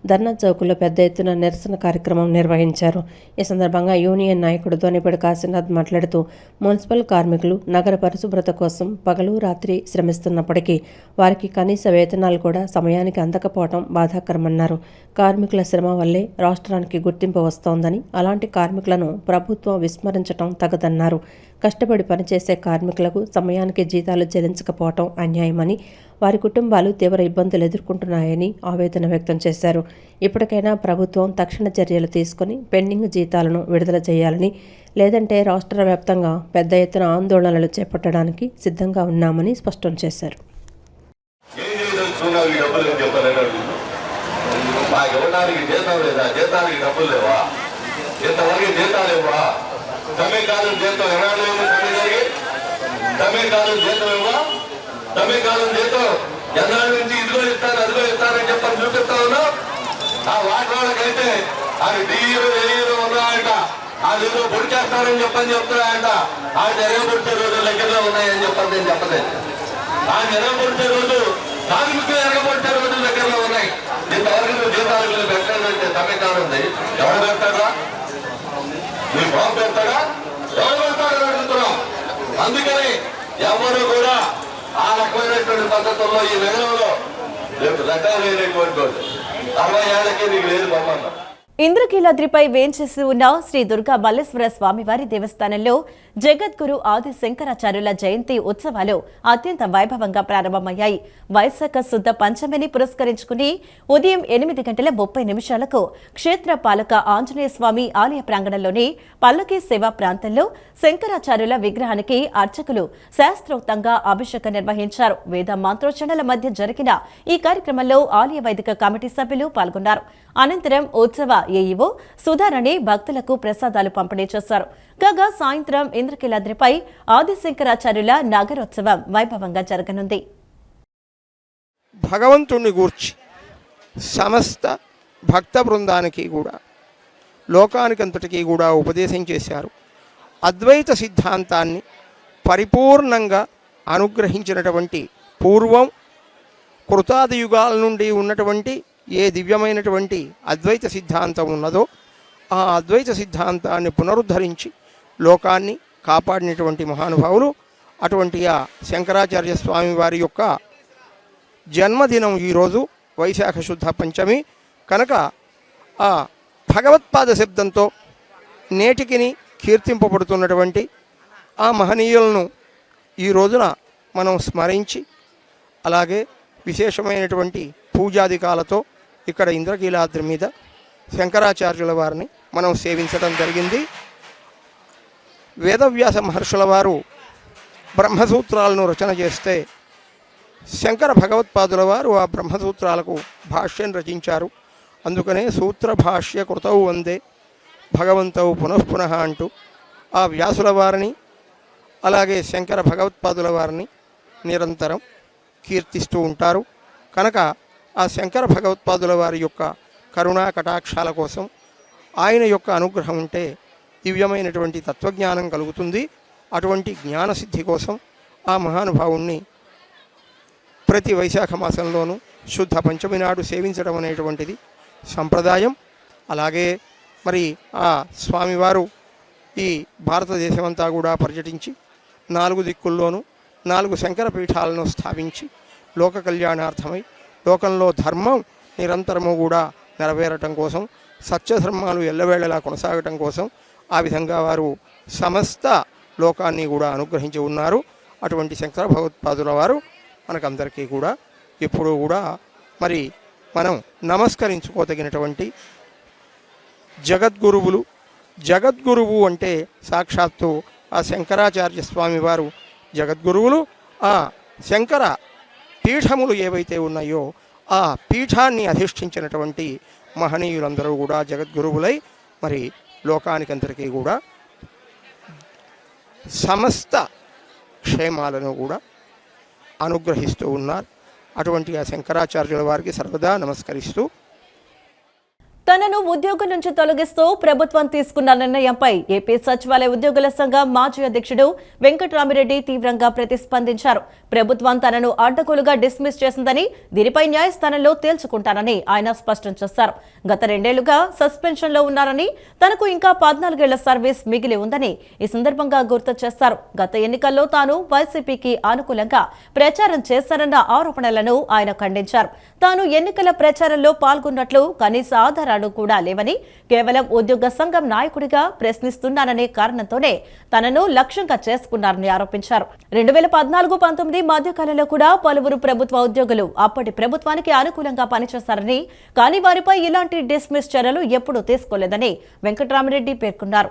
ధర్నా చౌకుల్లో పెద్ద ఎత్తున నిరసన కార్యక్రమం నిర్వహించారు. ఈ సందర్భంగా యూనియన్ నాయకుడు దోనిపూడి కాశీనాథ్ మాట్లాడుతూ మున్సిపల్ కార్మికులు నగర పరిశుభ్రత కోసం పగలు రాత్రి శ్రమిస్తున్నప్పటికీ వారికి కనీస వేతనాలు కూడా సమయానికి అందకపోవడం బాధాకరమన్నారు. కార్మికుల శ్రమ వల్లే రాష్ట్రానికి గుర్తింపు వస్తోందని, అలాంటి కార్మికులను ప్రభుత్వం విస్మరించడం తగదన్నారు. కష్టపడి పనిచేసే కార్మికులకు సమయానికి జీతాలు చెల్లించకపోవడం అన్యాయమని, వారి కుటుంబాలు తీవ్ర ఇబ్బందులు ఎదుర్కొంటున్నాయని ఆవేదన వ్యక్తం చేశారు. ఇప్పటికైనా ప్రభుత్వం తక్షణ చర్యలు తీసుకుని పెండింగ్ జీతాలను విడుదల చేయాలని, లేదంటే రాష్ట్ర వ్యాప్తంగా పెద్ద ఎత్తున ఆందోళనలు చేపట్టడానికి సిద్ధంగా ఉన్నామని స్పష్టం చేశారు. తమిళకాలం జీతం ఎన్నాళ్ళ నుంచి ఇదిగో ఇస్తాను అదిగో ఇస్తానని చెప్పని చూపిస్తా ఉన్నాం. ఆ వాటి వాళ్ళకైతే అది డిఈలో ఏఈలో ఉన్నాయంట, అది ఏదో పొడి చేస్తారని చెప్పని చెప్తున్నాయంట. ఆ ఎరగబడితే రోజులు దగ్గరలో ఉన్నాయని చెప్పని నేను చెప్పలేదు. ఆ ఎరగబడితే రోజు కార్మికులు ఎరగబడితే రోజులు దగ్గరలో ఉన్నాయి. ఇంతవరకు జీతాలు పెట్టాలంటే తమిళకాలం ఉంది. ఎవరు పెడతారా? మీ బాబు పెడతాడా? ఎవరు పెడతాడని అడుగుతున్నాం. అందుకని ఎవరు కూడా ఆ రకమైనటువంటి పద్ధతుల్లో ఈ నగరంలో రేపు రకాలైనటువంటి 60 ఏళ్ళకి నీకు లేదు బొమ్మన్నా. ఇంద్రకీలాద్రిపై వేంచేసి ఉన్న శ్రీ దుర్గా మల్లేశ్వర స్వామివారి దేవస్థానంలో జగద్గురు ఆది శంకరాచార్యుల జయంతి ఉత్సవాలు అత్యంత వైభవంగా ప్రారంభమయ్యాయి. వైశాఖ శుద్ధ పంచమిని పురస్కరించుకుని ఉదయం 8:30 క్షేత్ర పాలక ఆంజనేయ స్వామి ఆలయ ప్రాంగణంలోని పల్లకీ సేవా ప్రాంతంలో శంకరాచార్యుల విగ్రహానికి అర్చకులు శాస్త్రోక్తంగా అభిషేకం నిర్వహించారు. వేద మంత్రోచ్చరణల మధ్య జరిగిన ఈ కార్యక్రమంలో ఆలయ వైదిక కమిటీ సభ్యులు పాల్గొన్నారు. అనంతరం ఉత్సవ ఏఈఓ సుధారాణి భక్తులకు ప్రసాదాలు పంపిణీ చేశారు. కాగా సాయంత్రం ఇంద్రకీలాద్రిపై ఆదిశంకరాచార్యుల నగరోత్సవం వైభవంగా జరగనుంది. భగవంతుణ్ణి గూర్చి సమస్త భక్త బృందానికి కూడా లోకానికంతటికీ కూడా ఉపదేశం చేశారు. అద్వైత సిద్ధాంతాన్ని పరిపూర్ణంగా అనుగ్రహించినటువంటి పూర్వం కృతాది యుగాల నుండి ఉన్నటువంటి ఏ దివ్యమైనటువంటి అద్వైత సిద్ధాంతం ఉన్నదో ఆ అద్వైత సిద్ధాంతాన్ని పునరుద్ధరించి లోకాన్ని కాపాడినటువంటి మహానుభావులు అటువంటి ఆ శంకరాచార్య స్వామి వారి యొక్క జన్మదినం ఈరోజు వైశాఖ శుద్ధ పంచమి కనుక ఆ భగవత్పాద శబ్దంతో నేటికిని కీర్తింపబడుతున్నటువంటి ఆ మహనీయులను ఈ రోజున మనం స్మరించి అలాగే విశేషమైనటువంటి పూజాదికాలతో ఇక్కడ ఇంద్రకీలాద్రి మీద శంకరాచార్యుల వారిని మనం సేవించడం జరిగింది. వేదవ్యాస మహర్షుల వారు బ్రహ్మసూత్రాలను రచన చేస్తే శంకర భగవత్పాదుల వారు ఆ బ్రహ్మసూత్రాలకు భాష్యం రచించారు. అందుకనే సూత్ర భాష్య కృతౌ వందే భగవంతౌ పునఃపునః అంటూ ఆ వ్యాసుల వారిని అలాగే శంకర భగవత్పాదుల వారిని నిరంతరం కీర్తిస్తూ ఉంటారు. కనుక ఆ శంకర భగవత్పాదుల వారి యొక్క కరుణా కటాక్షాల కోసం ఆయన యొక్క అనుగ్రహం ఉంటే దివ్యమైనటువంటి తత్వజ్ఞానం కలుగుతుంది. అటువంటి జ్ఞానసిద్ధి కోసం ఆ మహానుభావుణ్ణి ప్రతి వైశాఖ మాసంలోనూ శుద్ధ పంచమి నాడు సేవించడం అనేటువంటిది సంప్రదాయం. అలాగే మరి ఆ స్వామివారు ఈ భారతదేశమంతా కూడా పర్యటించి 4 దిక్కుల్లోనూ 4 శంకర పీఠాలను స్థాపించి లోక కళ్యాణార్థమై లోకంలో ధర్మం నిరంతరము కూడా నెరవేరటం కోసం సత్యధర్మాలు ఎల్లవేళలా కొనసాగటం కోసం ఆ విధంగా వారు సమస్త లోకాన్ని కూడా అనుగ్రహించి ఉన్నారు. అటువంటి శంకర భగవత్పాదుల వారు మనకందరికీ కూడా ఎప్పుడూ కూడా మరి మనం నమస్కరించుకోదగినటువంటి జగద్గురువులు. జగద్గురువు అంటే సాక్షాత్తు ఆ శంకరాచార్య స్వామి వారు జగద్గురువులు. ఆ శంకర పీఠములు ఏవైతే ఉన్నాయో ఆ పీఠాన్ని అధిష్ఠించినటువంటి మహనీయులందరూ కూడా జగద్గురువులై మరి లోకానికందరికీ కూడా సమస్త క్షేమాలను కూడా అనుగ్రహిస్తూ ఉన్నారు. అటువంటి ఆ శంకరాచార్యుల వారికి సర్వదా నమస్కరిస్తూ తనను ఉద్యోగం నుంచి తొలగిస్తూ ప్రభుత్వం తీసుకున్న నిర్ణయంపై ఏపీ సచివాలయ ఉద్యోగుల సంఘం మాజీ అధ్యక్షుడు వెంకట్రామిరెడ్డి తీవ్రంగా ప్రతిస్పందించారు. ప్రభుత్వం తనను అడ్డగోలుగా డిస్మిస్ చేసిందని, దీనిపై న్యాయస్థానంలో తేల్చుకుంటానని ఆయన స్పష్టం చేశారు. గత 2 ఏళ్లుగా సస్పెన్షన్ లో ఉన్నారని, తనకు ఇంకా 14 ఏళ్ల సర్వీస్ మిగిలి ఉందని ఈ సందర్భంగా గుర్తు చేశారు. గత ఎన్నికల్లో తాను వైసీపీకి అనుకూలంగా ప్రచారం చేశారన్న ఆరోపణలను ఆయన ఖండించారు. తాను ఎన్నికల ప్రచారంలో పాల్గొన్నట్లు కనీస ఆధారాలు కూడా లేవని, కేవలం ఉద్యోగ సంఘం నాయకుడిగా ప్రశ్నిస్తున్నాననే కారణంతోనే తనను లక్ష్యంగా చేసుకున్నారని ఆరోపించారు. 2014-19 మధ్యకాలంలో కూడా పలువురు ప్రభుత్వ ఉద్యోగులు అప్పటి ప్రభుత్వానికి అనుకూలంగా పనిచేశారని, కానీ వారిపై ఇలాంటి డిస్మిస్ చర్యలు ఎప్పుడూ తీసుకోలేదని వెంకట్రామిరెడ్డి పేర్కొన్నారు.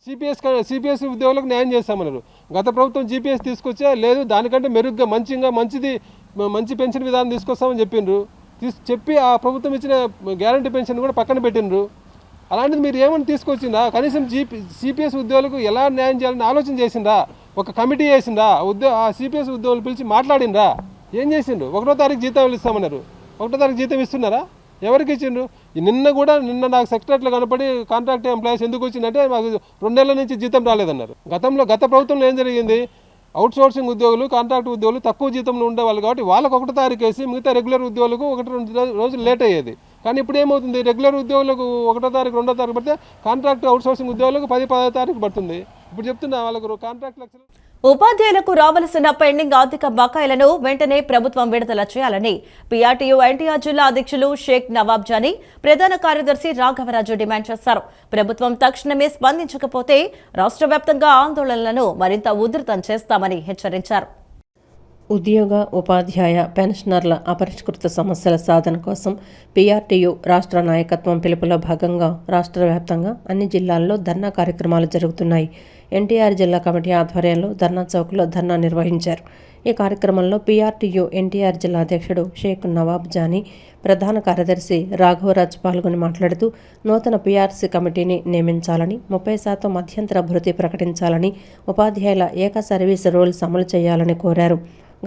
సిపిఎస్ ఉద్యోగులకు న్యాయం చేస్తామన్నారు. గత ప్రభుత్వం జీపీఎస్ తీసుకొచ్చా లేదు, దానికంటే మెరుగ్గా మంచి పెన్షన్ విధానం తీసుకొస్తామని చెప్పిండ్రు. చెప్పి ఆ ప్రభుత్వం ఇచ్చిన గ్యారంటీ పెన్షన్ కూడా పక్కన పెట్టినరు. అలాంటిది మీరు ఏమని తీసుకొచ్చిందా? కనీసం సిపిఎస్ ఉద్యోగులకు ఎలా న్యాయం చేయాలని ఆలోచన చేసిండ్రా? ఒక కమిటీ చేసిండ్రా? ఆ సిపిఎస్ ఉద్యోగులు పిలిచి మాట్లాడిండ్రా? ఏం చేసిండ్రు? 1వ తారీఖు జీతం ఇస్తామన్నారు. 1వ తారీఖు జీతం ఇస్తున్నారా? ఎవరికి ఇచ్చిండ్రు? నిన్న నాకు సెక్రటరీలో కనపడి కాంట్రాక్ట్ ఎంప్లాయీస్ ఎందుకు వచ్చిందంటే మాకు 2 ఏళ్ల నుంచి జీతం రాలేదన్నారు. గత ప్రభుత్వంలో ఏం జరిగింది? అవుట్ సోర్సింగ్ ఉద్యోగులు, కాంట్రాక్ట్ ఉద్యోగులు తక్కువ జీతంలో ఉండేవాళ్ళు కాబట్టి వాళ్ళకు 1వ తారీఖు వేసి మిగతా రెగ్యులర్ ఉద్యోగులకు 1-2 రోజులు లేట్ అయ్యేది. కానీ ఇప్పుడు ఏమవుతుంది? రెగ్యులర్ ఉద్యోగులకు 1వ తారీఖు 2వ తారీఖు పడితే కాంట్రాక్ట్ అవుట్ సోర్సింగ్ ఉద్యోగులకు 10-10వ తారీఖు పడుతుంది. ఇప్పుడు చెప్తున్నా వాళ్ళకు కాంట్రాక్ట్ లక్షలు. ఉపాధ్యాయులకు రావాల్సిన పెండింగ్ ఆర్థిక బకాయిలను వెంటనే ప్రభుత్వం విడుదల చేయాలని పీఆర్టీయూ ఎన్టీఆర్ జిల్లా అధ్యక్షులు షేక్ నవాబ్ జానీ, ప్రధాన కార్యదర్శి రాఘవరాజు డిమాండ్ చేశారు. ప్రభుత్వం తక్షణమే స్పందించకపోతే రాష్ట్ర వ్యాప్తంగా ఆందోళనలను మరింత ఉధృతం చేస్తామని హెచ్చరించారు. ఉద్యోగ, ఉపాధ్యాయ, పెన్షనర్ల అపరిష్కృత సమస్యల సాధన కోసం పీఆర్టీయూ రాష్ట్ర నాయకత్వం పిలుపులో భాగంగా రాష్ట్ర వ్యాప్తంగా అన్ని జిల్లాల్లో ధర్నా కార్యక్రమాలు జరుగుతున్నాయి. ఎన్టీఆర్ జిల్లా కమిటీ ఆధ్వర్యంలో ధర్నా చౌక్లో ధర్నా నిర్వహించారు. ఈ కార్యక్రమంలో పీఆర్టీయూ ఎన్టీఆర్ జిల్లా అధ్యక్షుడు షేక్ నవాబ్ జానీ, ప్రధాన కార్యదర్శి రాఘవరాజ్ పాల్గొని మాట్లాడుతూ నూతన పీఆర్సీ కమిటీని నియమించాలని, 30% మధ్యంతర భృతి ప్రకటించాలని, ఉపాధ్యాయుల ఏక సర్వీస్ రూల్స్ అమలు చేయాలని కోరారు.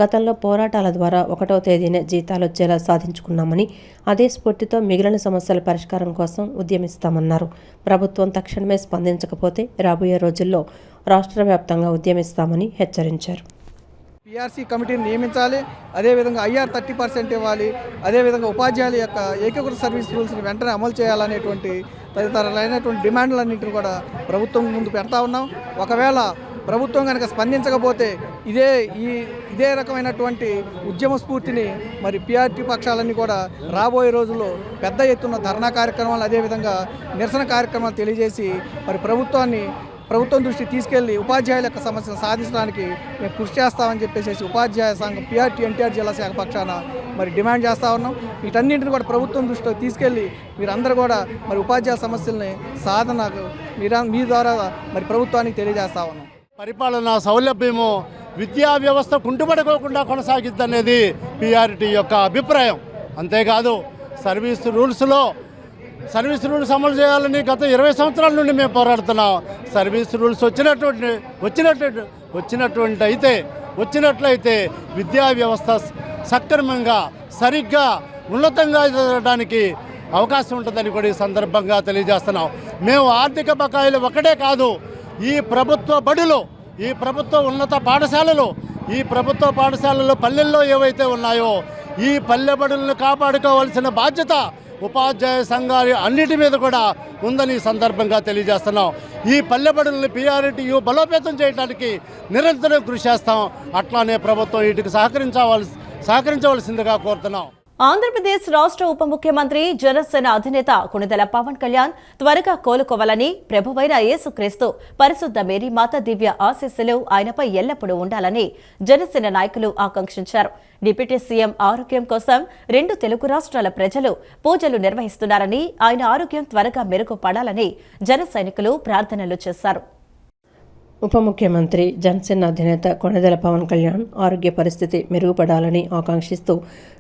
గతంలో పోరాటాల ద్వారా 1వ తేదీనే జీతాలు వచ్చేలా సాధించుకున్నామని, అదే స్ఫూర్తితో మిగిలిన సమస్యల పరిష్కారం కోసం ఉద్యమిస్తామన్నారు. ప్రభుత్వం తక్షణమే స్పందించకపోతే రాబోయే రోజుల్లో రాష్ట్ర వ్యాప్తంగా ఉద్యమిస్తామని హెచ్చరించారు. పీఆర్సీ కమిటీని నియమించాలి, అదేవిధంగా ఐఆర్ 30% ఇవ్వాలి, అదేవిధంగా ఉపాధ్యాయుల యొక్క ఏకీకృత సర్వీస్ రూల్స్ని వెంటనే అమలు చేయాలనేటువంటి తదితరాలైనటువంటి డిమాండ్లన్నింటినీ కూడా ప్రభుత్వం ముందు పెడతా ఉన్నాం. ఒకవేళ ప్రభుత్వం కనుక స్పందించకపోతే ఇదే రకమైనటువంటి ఉద్యమ స్ఫూర్తిని మరి పీఆర్టీ పక్షాలన్నీ కూడా రాబోయే రోజుల్లో పెద్ద ఎత్తున ధర్నా కార్యక్రమాలు, అదేవిధంగా నిరసన కార్యక్రమాలు తెలియజేసి మరి ప్రభుత్వం దృష్టి తీసుకెళ్లి ఉపాధ్యాయుల యొక్క సమస్యలు సాధించడానికి మేము కృషి చేస్తామని చెప్పేసి ఉపాధ్యాయ సంఘం పీఆర్టీ ఎన్టీఆర్ జిల్లా శాఖ పక్షాన మరి డిమాండ్ చేస్తూ ఉన్నాం. వీటన్నింటిని కూడా ప్రభుత్వం దృష్టిలో తీసుకెళ్లి మీరందరూ కూడా మరి ఉపాధ్యాయ సమస్యల్ని సాధనకు మీ ద్వారా మరి ప్రభుత్వానికి తెలియజేస్తా ఉన్నాం. పరిపాలనా సౌలభ్యము విద్యా వ్యవస్థ కుంటుపడుకోకుండా కొనసాగిద్దనేది పీఆర్టీ యొక్క అభిప్రాయం. అంతేకాదు సర్వీస్ రూల్స్ అమలు చేయాలని గత 20 సంవత్సరాల నుండి మేము పోరాడుతున్నాం. సర్వీస్ రూల్స్ వచ్చినట్లయితే విద్యా వ్యవస్థ సక్రమంగా సరిగ్గా ఉన్నతంగా జరగడానికి అవకాశం ఉంటుందని కూడా ఈ సందర్భంగా తెలియజేస్తున్నాం. మేము ఆర్థిక బకాయిలు ఒకటే కాదు, ఈ ప్రభుత్వ బడులు, ఈ ప్రభుత్వ ఉన్నత పాఠశాలలు, ఈ ప్రభుత్వ పాఠశాలలు పల్లెల్లో ఏవైతే ఉన్నాయో ఈ పల్లె బడులను కాపాడుకోవాల్సిన బాధ్యత ఉపాధ్యాయ సంఘాలు అన్నిటి మీద కూడా ఉందని ఈ సందర్భంగా తెలియజేస్తున్నాం. ఈ పల్లెబడుల్ని పీఆర్టీయూ బలోపేతం చేయడానికి నిరంతరం కృషి చేస్తాం. అట్లానే ప్రభుత్వం వీటికి సహకరించవలసిందిగా కోరుతున్నాం. ఆంధ్రప్రదేశ్ రాష్ట్ర ఉప ముఖ్యమంత్రి జనసేన అధినేత కొణిదెల పవన్ కళ్యాణ్ త్వరగా కోలుకోవాలని ప్రభువైన యేసుక్రీస్తు పరిశుద్ధ మేరీమాత దివ్య ఆశీస్సులు ఆయనపై ఎల్లప్పుడూ ఉండాలని జనసేన నాయకులు ఆకాంక్షించారు. డిప్యూటీ సీఎం ఆరోగ్యం కోసం 2 తెలుగు రాష్ట్రాల ప్రజలు పూజలు నిర్వహిస్తున్నారని, ఆయన ఆరోగ్యం త్వరగా మెరుగుపడాలని జన సైనికులు ప్రార్థనలు చేశారు. ఉప ముఖ్యమంత్రి జనసేన అధినేత కొణిదెల పవన్ కళ్యాణ్ ఆరోగ్య పరిస్థితి మెరుగుపడాలని ఆకాంక్షిస్తూ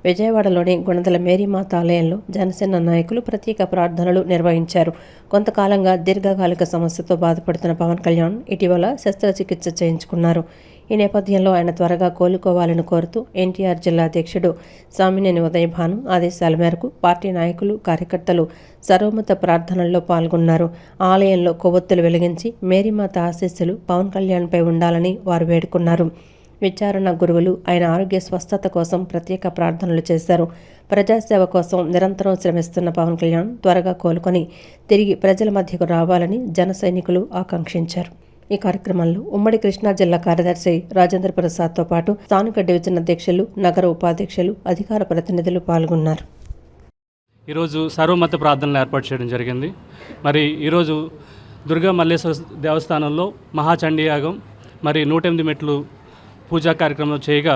విజయవాడలోని కొణిదెల మేరీమాత ఆలయంలో జనసేన నాయకులు ప్రత్యేక ప్రార్థనలు నిర్వహించారు. కొంతకాలంగా దీర్ఘకాలిక సమస్యతో బాధపడుతున్న పవన్ కళ్యాణ్ ఇటీవల శస్త్రచికిత్స చేయించుకున్నారు. ఈ నేపథ్యంలో ఆయన త్వరగా కోలుకోవాలని కోరుతూ ఎన్టీఆర్ జిల్లా అధ్యక్షుడు సామినేని ఉదయభాను ఆదేశాల మేరకు పార్టీ నాయకులు, కార్యకర్తలు సర్వమత ప్రార్థనల్లో పాల్గొన్నారు. ఆలయంలో కొవ్వొత్తులు వెలిగించి మేరీమాత ఆశీస్సులు పవన్ కళ్యాణ్పై ఉండాలని వారు వేడుకున్నారు. విచారణ గురువులు ఆయన ఆరోగ్య స్వస్థత కోసం ప్రత్యేక ప్రార్థనలు చేశారు. ప్రజాసేవ కోసం నిరంతరం శ్రమిస్తున్న పవన్ కళ్యాణ్ త్వరగా కోలుకొని తిరిగి ప్రజల మధ్యకు రావాలని జన సైనికులు ఆకాంక్షించారు. ఈ కార్యక్రమంలో ఉమ్మడి కృష్ణా జిల్లా కార్యదర్శి రాజేంద్ర ప్రసాద్తో పాటు స్థానిక డివిజన్ అధ్యక్షులు, నగర ఉపాధ్యక్షులు, అధికార ప్రతినిధులు పాల్గొన్నారు. ఈరోజు సర్వమత ప్రార్థనలు ఏర్పాటు చేయడం జరిగింది. మరి ఈరోజు దుర్గా మల్లేశ్వర దేవస్థానంలో మహాచండీ యాగం మరి 108 మెట్లు పూజా కార్యక్రమం చేయగా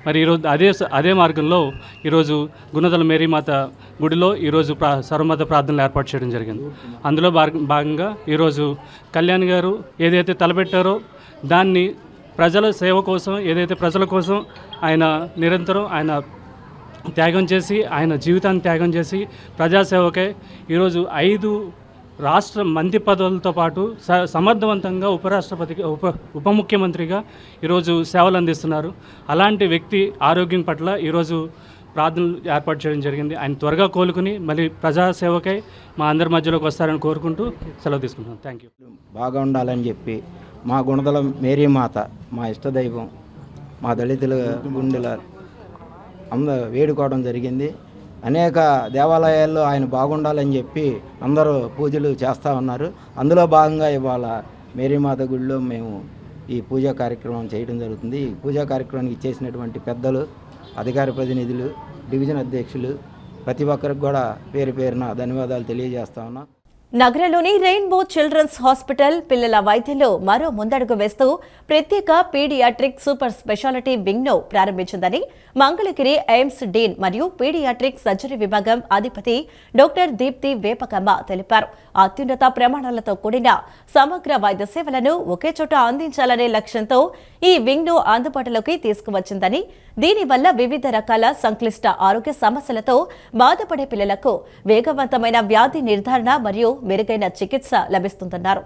మరి ఈరోజు అదే మార్గంలో ఈరోజు గుణదల మేరీమాత గుడిలో ఈరోజు సర్వమత ప్రార్థనలు ఏర్పాటు చేయడం జరిగింది. అందులో భాగంగా ఈరోజు కళ్యాణ్ గారు ఏదైతే తలపెట్టారో దాన్ని ప్రజల సేవ కోసం, ఏదైతే ప్రజల కోసం ఆయన నిరంతరం ఆయన త్యాగం చేసి, ఆయన జీవితాన్ని త్యాగం చేసి ప్రజాసేవకై ఈరోజు 5 రాష్ట్ర మంత్రి పదవులతో పాటు సమర్థవంతంగా ఉప ముఖ్యమంత్రిగా ఈరోజు సేవలు అందిస్తున్నారు. అలాంటి వ్యక్తి ఆరోగ్యం పట్ల ఈరోజు ప్రార్థనలు ఏర్పాటు చేయడం జరిగింది. ఆయన త్వరగా కోలుకుని మళ్ళీ ప్రజాసేవకై మా అందరి మధ్యలోకి వస్తారని కోరుకుంటూ సెలవు తీసుకుంటున్నాను. Thank you. బాగా ఉండాలని చెప్పి మా గుణదల మేరీమాత, మా ఇష్టదైవం, మా దళితుల గుండెల వేడుకోవడం జరిగింది. అనేక దేవాలయాల్లో ఆయన బాగుండాలని చెప్పి అందరూ పూజలు చేస్తూ ఉన్నారు. అందులో భాగంగా ఇవాళ మేరీమాత గుడిలో మేము ఈ పూజా కార్యక్రమం చేయడం జరుగుతుంది. ఈ పూజా కార్యక్రమానికి చేసినటువంటి పెద్దలు, అధికార ప్రతినిధులు, డివిజన్ అధ్యక్షులు ప్రతి ఒక్కరికి కూడా పేరు పేరున ధన్యవాదాలు తెలియజేస్తా ఉన్నా. నగరంలోని రెయిన్బో చిల్డ్రన్స్ హాస్పిటల్ పిల్లల వైద్యంలో మరో ముందడుగు వేస్తూ ప్రత్యేక పీడియాట్రిక్ సూపర్ స్పెషాలిటీ వింగ్ను ప్రారంభించిందని మంగళగిరి ఎయిమ్స్ డీన్ మరియు పీడియాట్రిక్ సర్జరీ విభాగం అధిపతి డాక్టర్ దీప్తి వేపకమ్మ తెలిపారు. అత్యున్నత ప్రమాణాలతో కూడిన సమగ్ర వైద్య సేవలను ఒకే చోట అందించాలనే లక్ష్యంతో ఈ వింగ్ను అందుబాటులోకి తీసుకువచ్చిందని, దీనివల్ల వివిధ రకాల సంక్లిష్ట ఆరోగ్య సమస్యలతో బాధపడే పిల్లలకు వేగవంతమైన వ్యాధి నిర్ధారణ మరియు మెరుగైన చికిత్స లభిస్తుందన్నారు.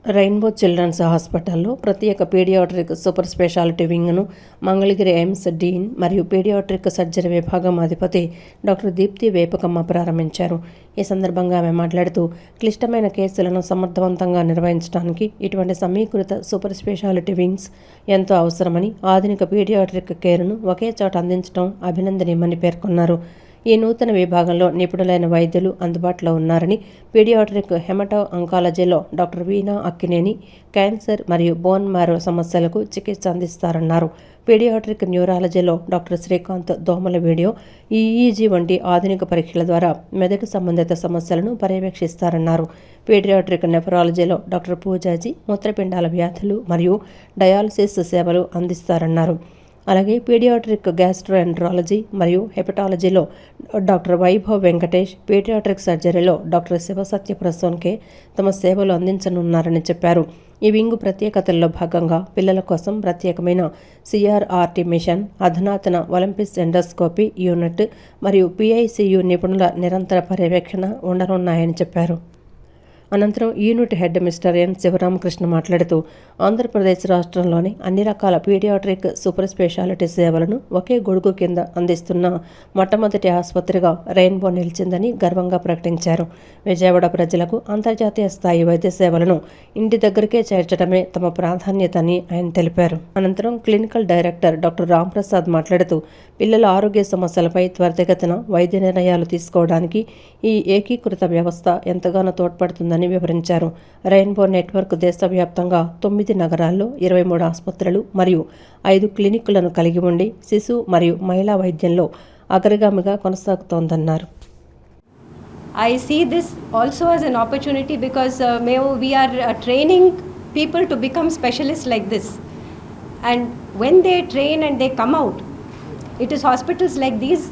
రెయిన్బో చిల్డ్రన్స్ హాస్పిటల్లో ప్రత్యేక పీడియాట్రిక్ సూపర్ స్పెషాలిటీ వింగ్ను మంగళగిరి ఎయిమ్స్ డీన్ మరియు పీడియాట్రిక్ సర్జరీ విభాగం అధిపతి డాక్టర్ దీప్తి వేపకమ్మ ప్రారంభించారు. ఈ సందర్భంగా ఆమె మాట్లాడుతూ క్లిష్టమైన కేసులను సమర్థవంతంగా నిర్వహించడానికి ఇటువంటి సమీకృత సూపర్ స్పెషాలిటీ వింగ్స్ ఎంతో అవసరమని, ఆధునిక పీడియాట్రిక్ కేర్ను ఒకే చోట అందించడం అభినందనీయమని పేర్కొన్నారు. ఈ నూతన విభాగంలో నిపుణులైన వైద్యులు అందుబాటులో ఉన్నారని, పీడియాట్రిక్ హెమటో అంకాలజీలో డాక్టర్ వీణా అక్కినేని క్యాన్సర్ మరియు బోన్ మ్యారో సమస్యలకు చికిత్స అందిస్తారన్నారు. పీడియాట్రిక్ న్యూరాలజీలో డాక్టర్ శ్రీకాంత్ దోమల వీడియో, ఈఈజీ వంటి ఆధునిక పరీక్షల ద్వారా మెదడు సంబంధిత సమస్యలను పర్యవేక్షిస్తారన్నారు. పీడియాట్రిక్ నెఫ్రాలజీలో డాక్టర్ పూజాజీ మూత్రపిండాల వ్యాధులు మరియు డయాలసిస్ సేవలు అందిస్తారన్నారు. అలాగే పీడియాట్రిక్ గ్యాస్ట్రోఎంట్రాలజీ మరియు హెపటాలజీలో డాక్టర్ వైభవ్ వెంకటేష్, పీడియాట్రిక్ సర్జరీలో డాక్టర్ శివసత్య ప్రసోన్కే తమ సేవలు అందించనున్నారని చెప్పారు. ఈ వింగు ప్రత్యేకతల్లో భాగంగా పిల్లల కోసం ప్రత్యేకమైన CRRT మిషన్, అధునాతన ఒలింపిస్ ఎండోస్కోపీ యూనిట్ మరియు PICU నిపుణుల నిరంతర పర్యవేక్షణ ఉండనున్నాయని చెప్పారు. అనంతరం unit head mister N Sivaramakrishna మాట్లాడుతూ ఆంధ్రప్రదేశ్ రాష్ట్రంలోని అన్ని రకాల పీడియాట్రిక్ సూపర్ స్పెషాలిటీ సేవలను ఒకే గొడుగు కింద అందిస్తున్న మొట్టమొదటి ఆసుపత్రిగా రెయిన్బో నిలిచిందని గర్వంగా ప్రకటించారు. విజయవాడ ప్రజలకు అంతర్జాతీయ స్థాయి వైద్య సేవలను ఇంటి దగ్గరికే చేర్చడమే తమ ప్రాధాన్యతని ఆయన తెలిపారు. అనంతరం క్లినికల్ డైరెక్టర్ డాక్టర్ రాంప్రసాద్ మాట్లాడుతూ పిల్లల ఆరోగ్య సమస్యలపై త్వరితగతిన వైద్య నిర్ణయాలు తీసుకోవడానికి ఈ ఏకీకృత వ్యవస్థ ఎంతగానో తోడ్పడుతుందని వివరించారు. రెయిన్బో నెట్వర్క్ దేశవ్యాప్తంగా 9 నగరాల్లో 23 ఆసుపత్రులు మరియు 5 క్లినిక్లను కలిగి ఉండి శిశు మరియు మహిళా వైద్యంలో అగ్రగామిగా కొనసాగుతోందన్నారు. I see this also as an opportunity because we are training people to become specialists like this. And when they train and they come out, it is hospitals like these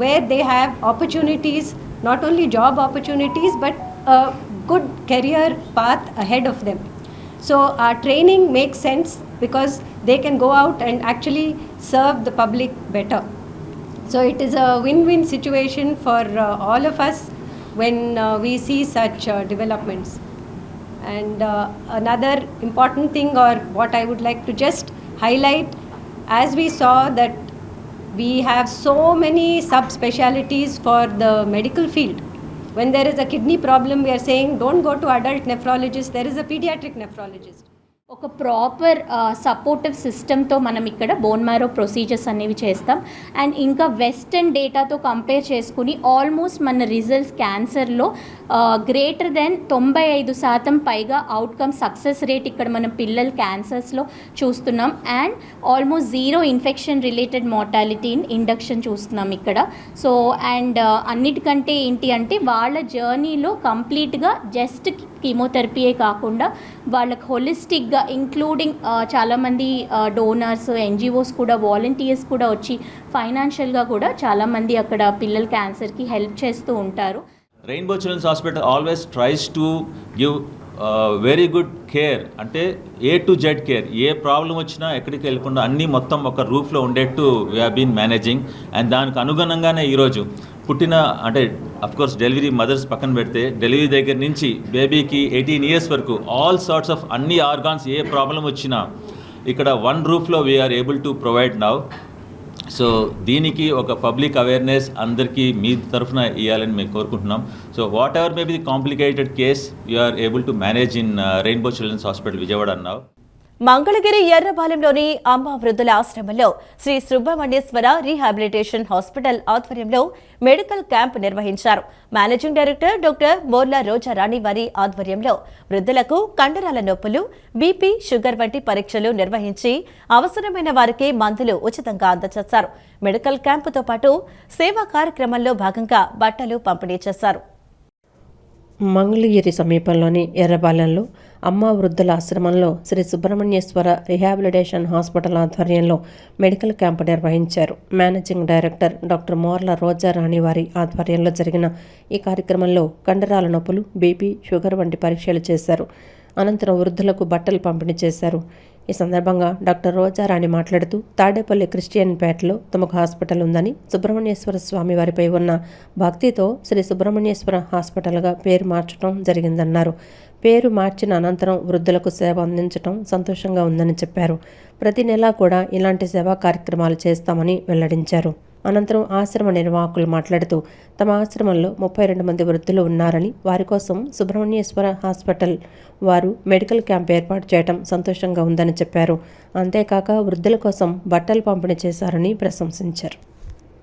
where they have opportunities, not only job opportunities, but a good career path ahead of them. So our training makes sense because they can go out and actually serve the public better. So it is a win-win situation for all of us when we see such developments. And another important thing, or what I would like to just highlight, as we saw that we have so many subspecialties for the medical field. When there is a kidney problem, we are saying don't go to adult nephrologist, there is a pediatric nephrologist. ఒక ప్రాపర్ సపోర్టివ్ సిస్టమ్తో మనం ఇక్కడ బోన్ మ్యారో ప్రొసీజర్స్ అనేవి చేస్తాం. అండ్ ఇంకా వెస్టర్న్ డేటాతో కంపేర్ చేసుకుని ఆల్మోస్ట్ మన రిజల్ట్స్ క్యాన్సర్లో గ్రేటర్ దెన్ 95% పైగా అవుట్కమ్ సక్సెస్ రేట్ ఇక్కడ మనం పిల్లల క్యాన్సర్స్లో చూస్తున్నాం. And almost 0 infection related mortality in induction చూస్తున్నాం ఇక్కడ. సో అండ్ అన్నిటికంటే ఏంటి అంటే వాళ్ళ జర్నీలో కంప్లీట్గా జస్ట్ కీమోథెరపీయే కాకుండా వాళ్ళకి హోలిస్టిక్గా ఇంక్లూడింగ్ చాలామంది డోనర్స్, ఎన్జిఓస్ కూడా, వాలంటీర్స్ కూడా వచ్చి ఫైనాన్షియల్గా కూడా చాలామంది అక్కడ పిల్లల క్యాన్సర్కి హెల్ప్ చేస్తూ ఉంటారు. Rainbow children's hospital always tries to give very good care, అంటే A to Z కేర్. ఏ ప్రాబ్లం వచ్చినా ఎక్కడికి వెళ్ళకుండా అన్నీ మొత్తం ఒక రూఫ్లో ఉండేట్టు we have been managing. And దానికి అనుగుణంగానే ఈరోజు పుట్టిన అంటే అఫ్కోర్స్ డెలివరీ మదర్స్ పక్కన పెడితే డెలివరీ దగ్గర నుంచి బేబీకి 18 years వరకు ఆల్ సార్ట్స్ ఆఫ్ అన్ని ఆర్గాన్స్ ఏ ప్రాబ్లం వచ్చినా ఇక్కడ వన్ రూఫ్లో we are able to provide now. So దీనికి ఒక పబ్లిక్ అవేర్నెస్ అందరికీ మీ తరఫున ఇవ్వాలని మేము కోరుకుంటున్నాం. So whatever may be the complicated case you are able to manage in rainbow children's hospital Vijayawada అన్నావు. మంగళగిరి ఎర్రపాలెంలోని అమ్మ వృద్ధుల ఆశ్రమంలో శ్రీ సుబ్రహ్మణ్యేశ్వర రీహాబిలిటేషన్ హాస్పిటల్ ఆధ్వర్యంలో మెడికల్ క్యాంప్ నిర్వహించారు. Managing director doctor Morla Rojarani వారి ఆధ్వర్యంలో వృద్ధులకు కండరాల నొప్పులు, బీపీ, షుగర్ వంటి పరీక్షలు నిర్వహించి అవసరమైన వారికి మందులు ఉచితంగా అందజేశారు. మెడికల్ క్యాంపుతో పాటు సేవా కార్యక్రమంలో భాగంగా బట్టలు పంపిణీ చేశారు. మంగళగిరి సమీపంలోని ఎర్రబాలెంలో అమ్మ వృద్ధుల ఆశ్రమంలో శ్రీ సుబ్రహ్మణ్యేశ్వర రీహాబిలిటేషన్ హాస్పిటల్ ఆధ్వర్యంలో మెడికల్ క్యాంపు నిర్వహించారు. Managing director doctor Morla Rojarani వారి ఆధ్వర్యంలో జరిగిన ఈ కార్యక్రమంలో కండరాల నొప్పులు, బీపీ, షుగర్ వంటి పరీక్షలు చేశారు. అనంతరం వృద్ధులకు బట్టలు పంపిణీ చేశారు. ఈ సందర్భంగా డాక్టర్ రోజారాణి మాట్లాడుతూ తాడేపల్లి క్రిస్టియన్ పేటలో తమకు హాస్పిటల్ ఉందని, సుబ్రహ్మణ్యేశ్వర స్వామి వారిపై ఉన్న భక్తితో శ్రీ సుబ్రహ్మణ్యేశ్వర హాస్పిటల్గా పేరు మార్చడం జరిగిందన్నారు. పేరు మార్చిన అనంతరం వృద్ధులకు సేవ అందించడం సంతోషంగా ఉందని చెప్పారు. ప్రతి నెలా కూడా ఇలాంటి సేవా కార్యక్రమాలు చేస్తామని వెల్లడించారు. అనంతరం ఆశ్రమ నిర్వాహకులు మాట్లాడుతూ తమ ఆశ్రమంలో 32 మంది వృద్ధులు ఉన్నారని, వారి కోసం సుబ్రహ్మణ్యేశ్వర హాస్పిటల్ వారు మెడికల్ క్యాంప్ ఏర్పాటు చేయడం సంతోషంగా ఉందని చెప్పారు. అంతేకాక వృద్ధుల కోసం బట్టలు పంపిణీ చేశారని ప్రశంసించారు.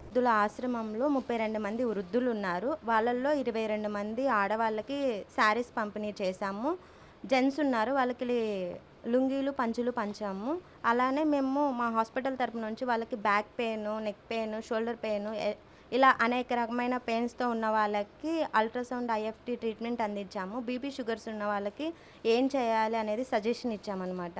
వృద్ధుల ఆశ్రమంలో 32 మంది వృద్ధులు ఉన్నారు. వాళ్ళల్లో 22 మంది ఆడవాళ్ళకి శారీస్ పంపిణీ చేశాము. జెంట్స్ ఉన్నారు, వాళ్ళకి లుంగీలు, పంచులు పంచాము. అలానే మేము మా హాస్పిటల్ తరపు నుంచి వాళ్ళకి back pain, neck pain, shoulder pain, ఇలా అనేక రకమైన పెయిన్స్తో ఉన్న వాళ్ళకి అల్ట్రాసౌండ్, IFT ట్రీట్మెంట్ అందించాము. బీపీ, షుగర్స్ ఉన్న వాళ్ళకి ఏం చేయాలి అనేది సజెషన్ ఇచ్చామన్నమాట.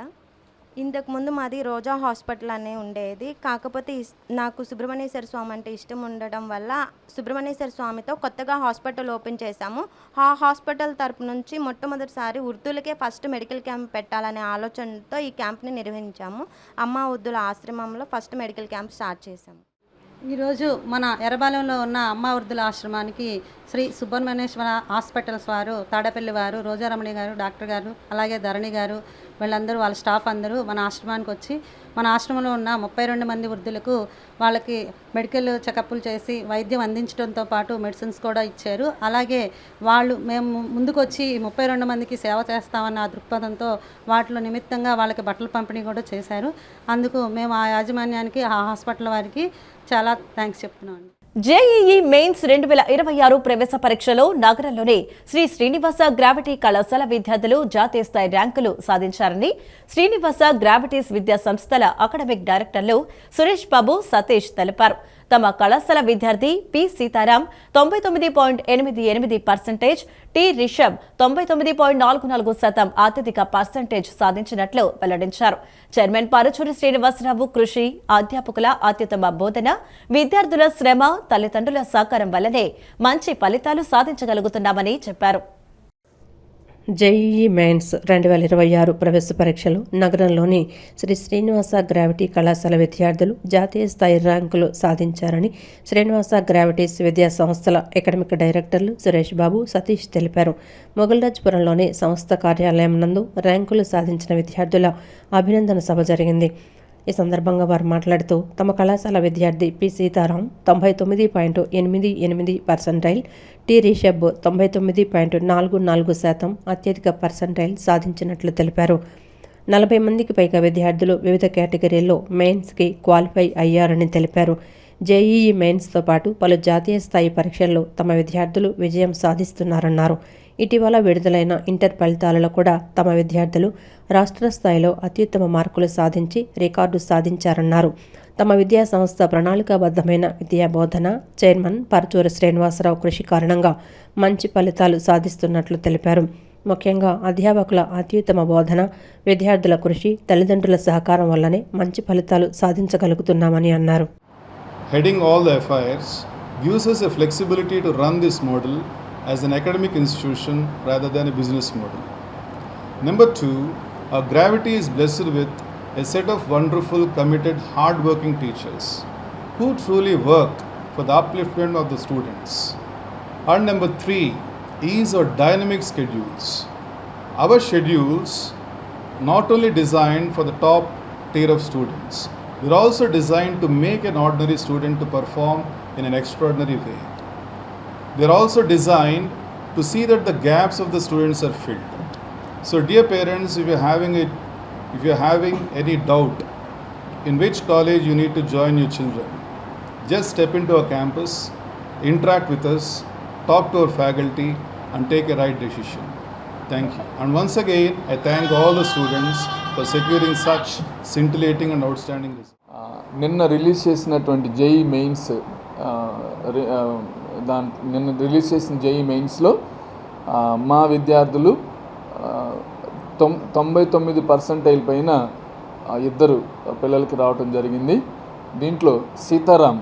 ఇంతకుముందు మాది రోజా హాస్పిటల్ అనే ఉండేది. కాకపోతే నాకు సుబ్రహ్మణ్యేశ్వర స్వామి అంటే ఇష్టం ఉండడం వల్ల సుబ్రహ్మణ్యేశ్వర స్వామితో కొత్తగా హాస్పిటల్ ఓపెన్ చేశాము. ఆ హాస్పిటల్ తరపు నుంచి మొట్టమొదటిసారి వృద్ధులకే ఫస్ట్ మెడికల్ క్యాంప్ పెట్టాలనే ఆలోచనతో ఈ క్యాంప్ని నిర్వహించాము. అమ్మ వృద్ధుల ఆశ్రమంలో ఫస్ట్ మెడికల్ క్యాంప్ స్టార్ట్ చేశాము. ఈరోజు మన ఎర్రబాలెంలో ఉన్న అమ్మ వృద్ధుల ఆశ్రమానికి శ్రీ సుబ్రహ్మణ్యేశ్వర హాస్పిటల్స్ వారు, తాడేపల్లి వారు, రోజారమణి గారు, డాక్టర్ గారు, అలాగే ధరణి గారు, వీళ్ళందరూ వాళ్ళ స్టాఫ్ అందరూ మన ఆశ్రమానికి వచ్చి మన ఆశ్రమంలో ఉన్న 32 మంది వృద్ధులకు వాళ్ళకి మెడికల్ చెకప్లు చేసి వైద్యం అందించడంతో పాటు మెడిసిన్స్ కూడా ఇచ్చారు. అలాగే మేము ముందుకు వచ్చి 32 మందికి సేవ చేస్తామన్న దృక్పథంతో వాటిలో నిమిత్తంగా వాళ్ళకి బట్టల పంపిణీ కూడా చేశారు. అందుకు మేము ఆ యాజమాన్యానికి, ఆ హాస్పిటల్ వారికి చాలా థ్యాంక్స్ చెప్తున్నాం. జేఈఈ మెయిన్స్ 2026 ప్రవేశ పరీక్షలో నగరంలోని శ్రీ శ్రీనివాస గ్రావిటీ కళాశాల విద్యార్థులు జాతీయ స్థాయి ర్యాంకులు సాధించారని శ్రీనివాస గ్రావిటీస్ విద్యా సంస్థల అకాడమిక్ డైరెక్టర్లు సురేష్ బాబు, సతీష్ తెలిపారు. తమ కళాశాల విద్యార్థి పి సీతారాం 99.88%, టి రిషబ్ 99.44% అత్యధిక పర్సెంటేజ్ సాధించినట్లు వెల్లడించారు. చైర్మన్ పరుచూరి శ్రీనివాసరావు కృషి, అధ్యాపకుల అత్యుత్తమ బోధన, విద్యార్థుల శ్రమ, తల్లిదండ్రుల సహకారం వల్లనే మంచి ఫలితాలు సాధించగలుగుతున్నామని చెప్పారు. జేఈఈ మెయిన్స్ 2026 ప్రవేశ పరీక్షలు నగరంలోని శ్రీ శ్రీనివాస గ్రావిటీ కళాశాల విద్యార్థులు జాతీయ స్థాయి ర్యాంకులు సాధించారని శ్రీనివాస గ్రావిటీస్ విద్యా సంస్థల అకాడమిక్ డైరెక్టర్లు సురేష్ బాబు, సతీష్ తెలిపారు. మొగల్రాజ్పురంలోని సంస్థ కార్యాలయం నందు ర్యాంకులు సాధించిన విద్యార్థుల అభినందన సభ జరిగింది. ఈ సందర్భంగా వారు మాట్లాడుతూ తమ కళాశాల విద్యార్థి పి సీతారాం 99.88%, టి రిషబ్ 99.44% అత్యధిక పర్సెంటైల్ సాధించినట్లు తెలిపారు. 40 మందికి పైగా విద్యార్థులు వివిధ కేటగిరీల్లో మెయిన్స్కి క్వాలిఫై అయ్యారని తెలిపారు. జేఈఈ మెయిన్స్తో పాటు పలు జాతీయ స్థాయి పరీక్షల్లో తమ విద్యార్థులు విజయం సాధిస్తున్నారన్నారు. ఇటీవల విడుదలైన ఇంటర్ ఫలితాలలో కూడా తమ విద్యార్థులు రాష్ట్ర స్థాయిలో అత్యుత్తమ మార్కులు సాధించి రికార్డు సాధించారన్నారు. తమ విద్యా సంస్థ ప్రణాళికాబద్ధమైన విద్యా బోధన, చైర్మన్ పరుచూరి శ్రీనివాసరావు కృషి కారణంగా మంచి ఫలితాలు సాధిస్తున్నట్లు తెలిపారు. ముఖ్యంగా అధ్యాపకుల అత్యుత్తమ బోధన, విద్యార్థుల కృషి, తల్లిదండ్రుల సహకారం వల్లనే మంచి ఫలితాలు సాధించగలుగుతున్నామని అన్నారు. Heading all the affairs gives us a flexibility to run this model as an academic institution rather than a business model. Number 2, our Gravity is blessed with a set of wonderful, committed, hard-working teachers who truly work for the upliftment of the students. And number 3 is our dynamic schedules. Our schedules not only designed for the top tier of students, they're also designed to make an ordinary student to perform in an extraordinary way. They're also designed to see that the gaps of the students are filled. So dear parents, if you're having any doubt in which college you need to join your children, just step into our campus, interact with us, talk to our faculty and take a right decision. Thank you. And once again, I thank all the students for securing such scintillating and outstanding results. నిన్న రిలీజ్ చేసినటువంటి జేఈ మెయిన్స్ నిన్న రిలీజ్ చేసిన జేఈ మెయిన్స్లో మా విద్యార్థులు 99% పైన ఇద్దరు పిల్లలకి రావటం జరిగింది. దీంట్లో సీతారాం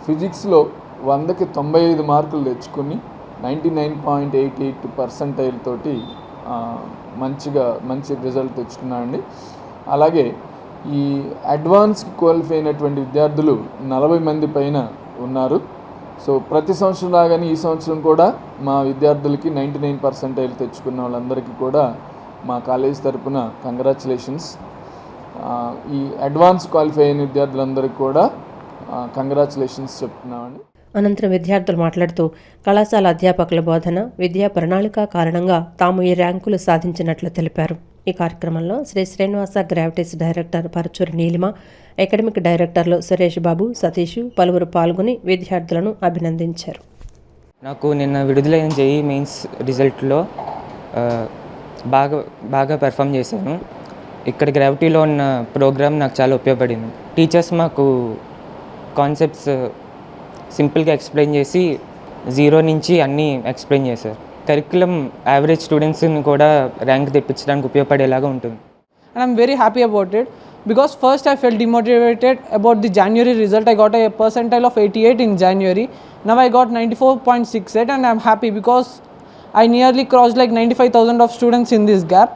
ఫిజిక్స్లో 100కి 95 మార్కులు తెచ్చుకుని 99.88% తోటి మంచి రిజల్ట్ తెచ్చుకున్నాడండి. అలాగే ఈ అడ్వాన్స్ క్వాలిఫై అయినటువంటి విద్యార్థులు 40 మంది పైన ఉన్నారు. సో ప్రతి సంవత్సరం లాగానే ఈ సంవత్సరం కూడా మా విద్యార్థులకి 99% తెచ్చుకున్న వాళ్ళందరికీ కూడా మా కాలేజ్ తరపున కంగ్రాచులేషన్స్. ఈ అడ్వాన్స్ క్వాలిఫై అయిన విద్యార్థులందరికీ కూడా కంగ్రాచులేషన్స్ చెప్తున్నామండి. అనంతరం విద్యార్థులు మాట్లాడుతూ కళాశాల అధ్యాపకుల బోధన, విద్యా ప్రణాళిక కారణంగా తాము ఈ ర్యాంకులు సాధించినట్లు తెలిపారు. ఈ కార్యక్రమంలో Shri Srinivasa gravities director Paruchuri Neelima, academic డైరెక్టర్లు సురేష్ బాబు, సతీష్ పలువురు పాల్గొని విద్యార్థులను అభినందించారు. నాకు నిన్న విడుదలైన జేఈ మెయిన్స్ రిజల్ట్లో బాగా పెర్ఫామ్ చేశాను. ఇక్కడ గ్రావిటీలో ఉన్న ప్రోగ్రామ్ నాకు చాలా ఉపయోగపడింది. టీచర్స్ మాకు కాన్సెప్ట్స్ సింపుల్గా ఎక్స్ప్లెయిన్ చేసి 0 నుంచి అన్నీ ఎక్స్ప్లెయిన్ చేశారు. కరికులం యావరేజ్ స్టూడెంట్స్ని కూడా ర్యాంక్ తెప్పించడానికి ఉపయోగపడేలాగా ఉంటుంది. And I'm very happy about it because first I felt demotivated about the January result. I got a percentile of 88 in January. Now I got 94.68 and I'm happy because I nearly crossed like 95,000 of students in this gap.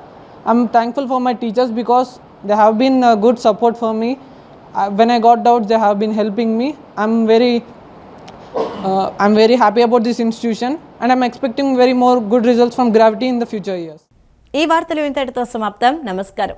I'm thankful for my teachers because they have been good support for me. When I got doubts, they have been helping me. I'm very happy about this institution and I'm expecting very more good results from Gravity in the future years. ఈ వార్తలు ఇంతటితో సమాప్తం. నమస్కారం.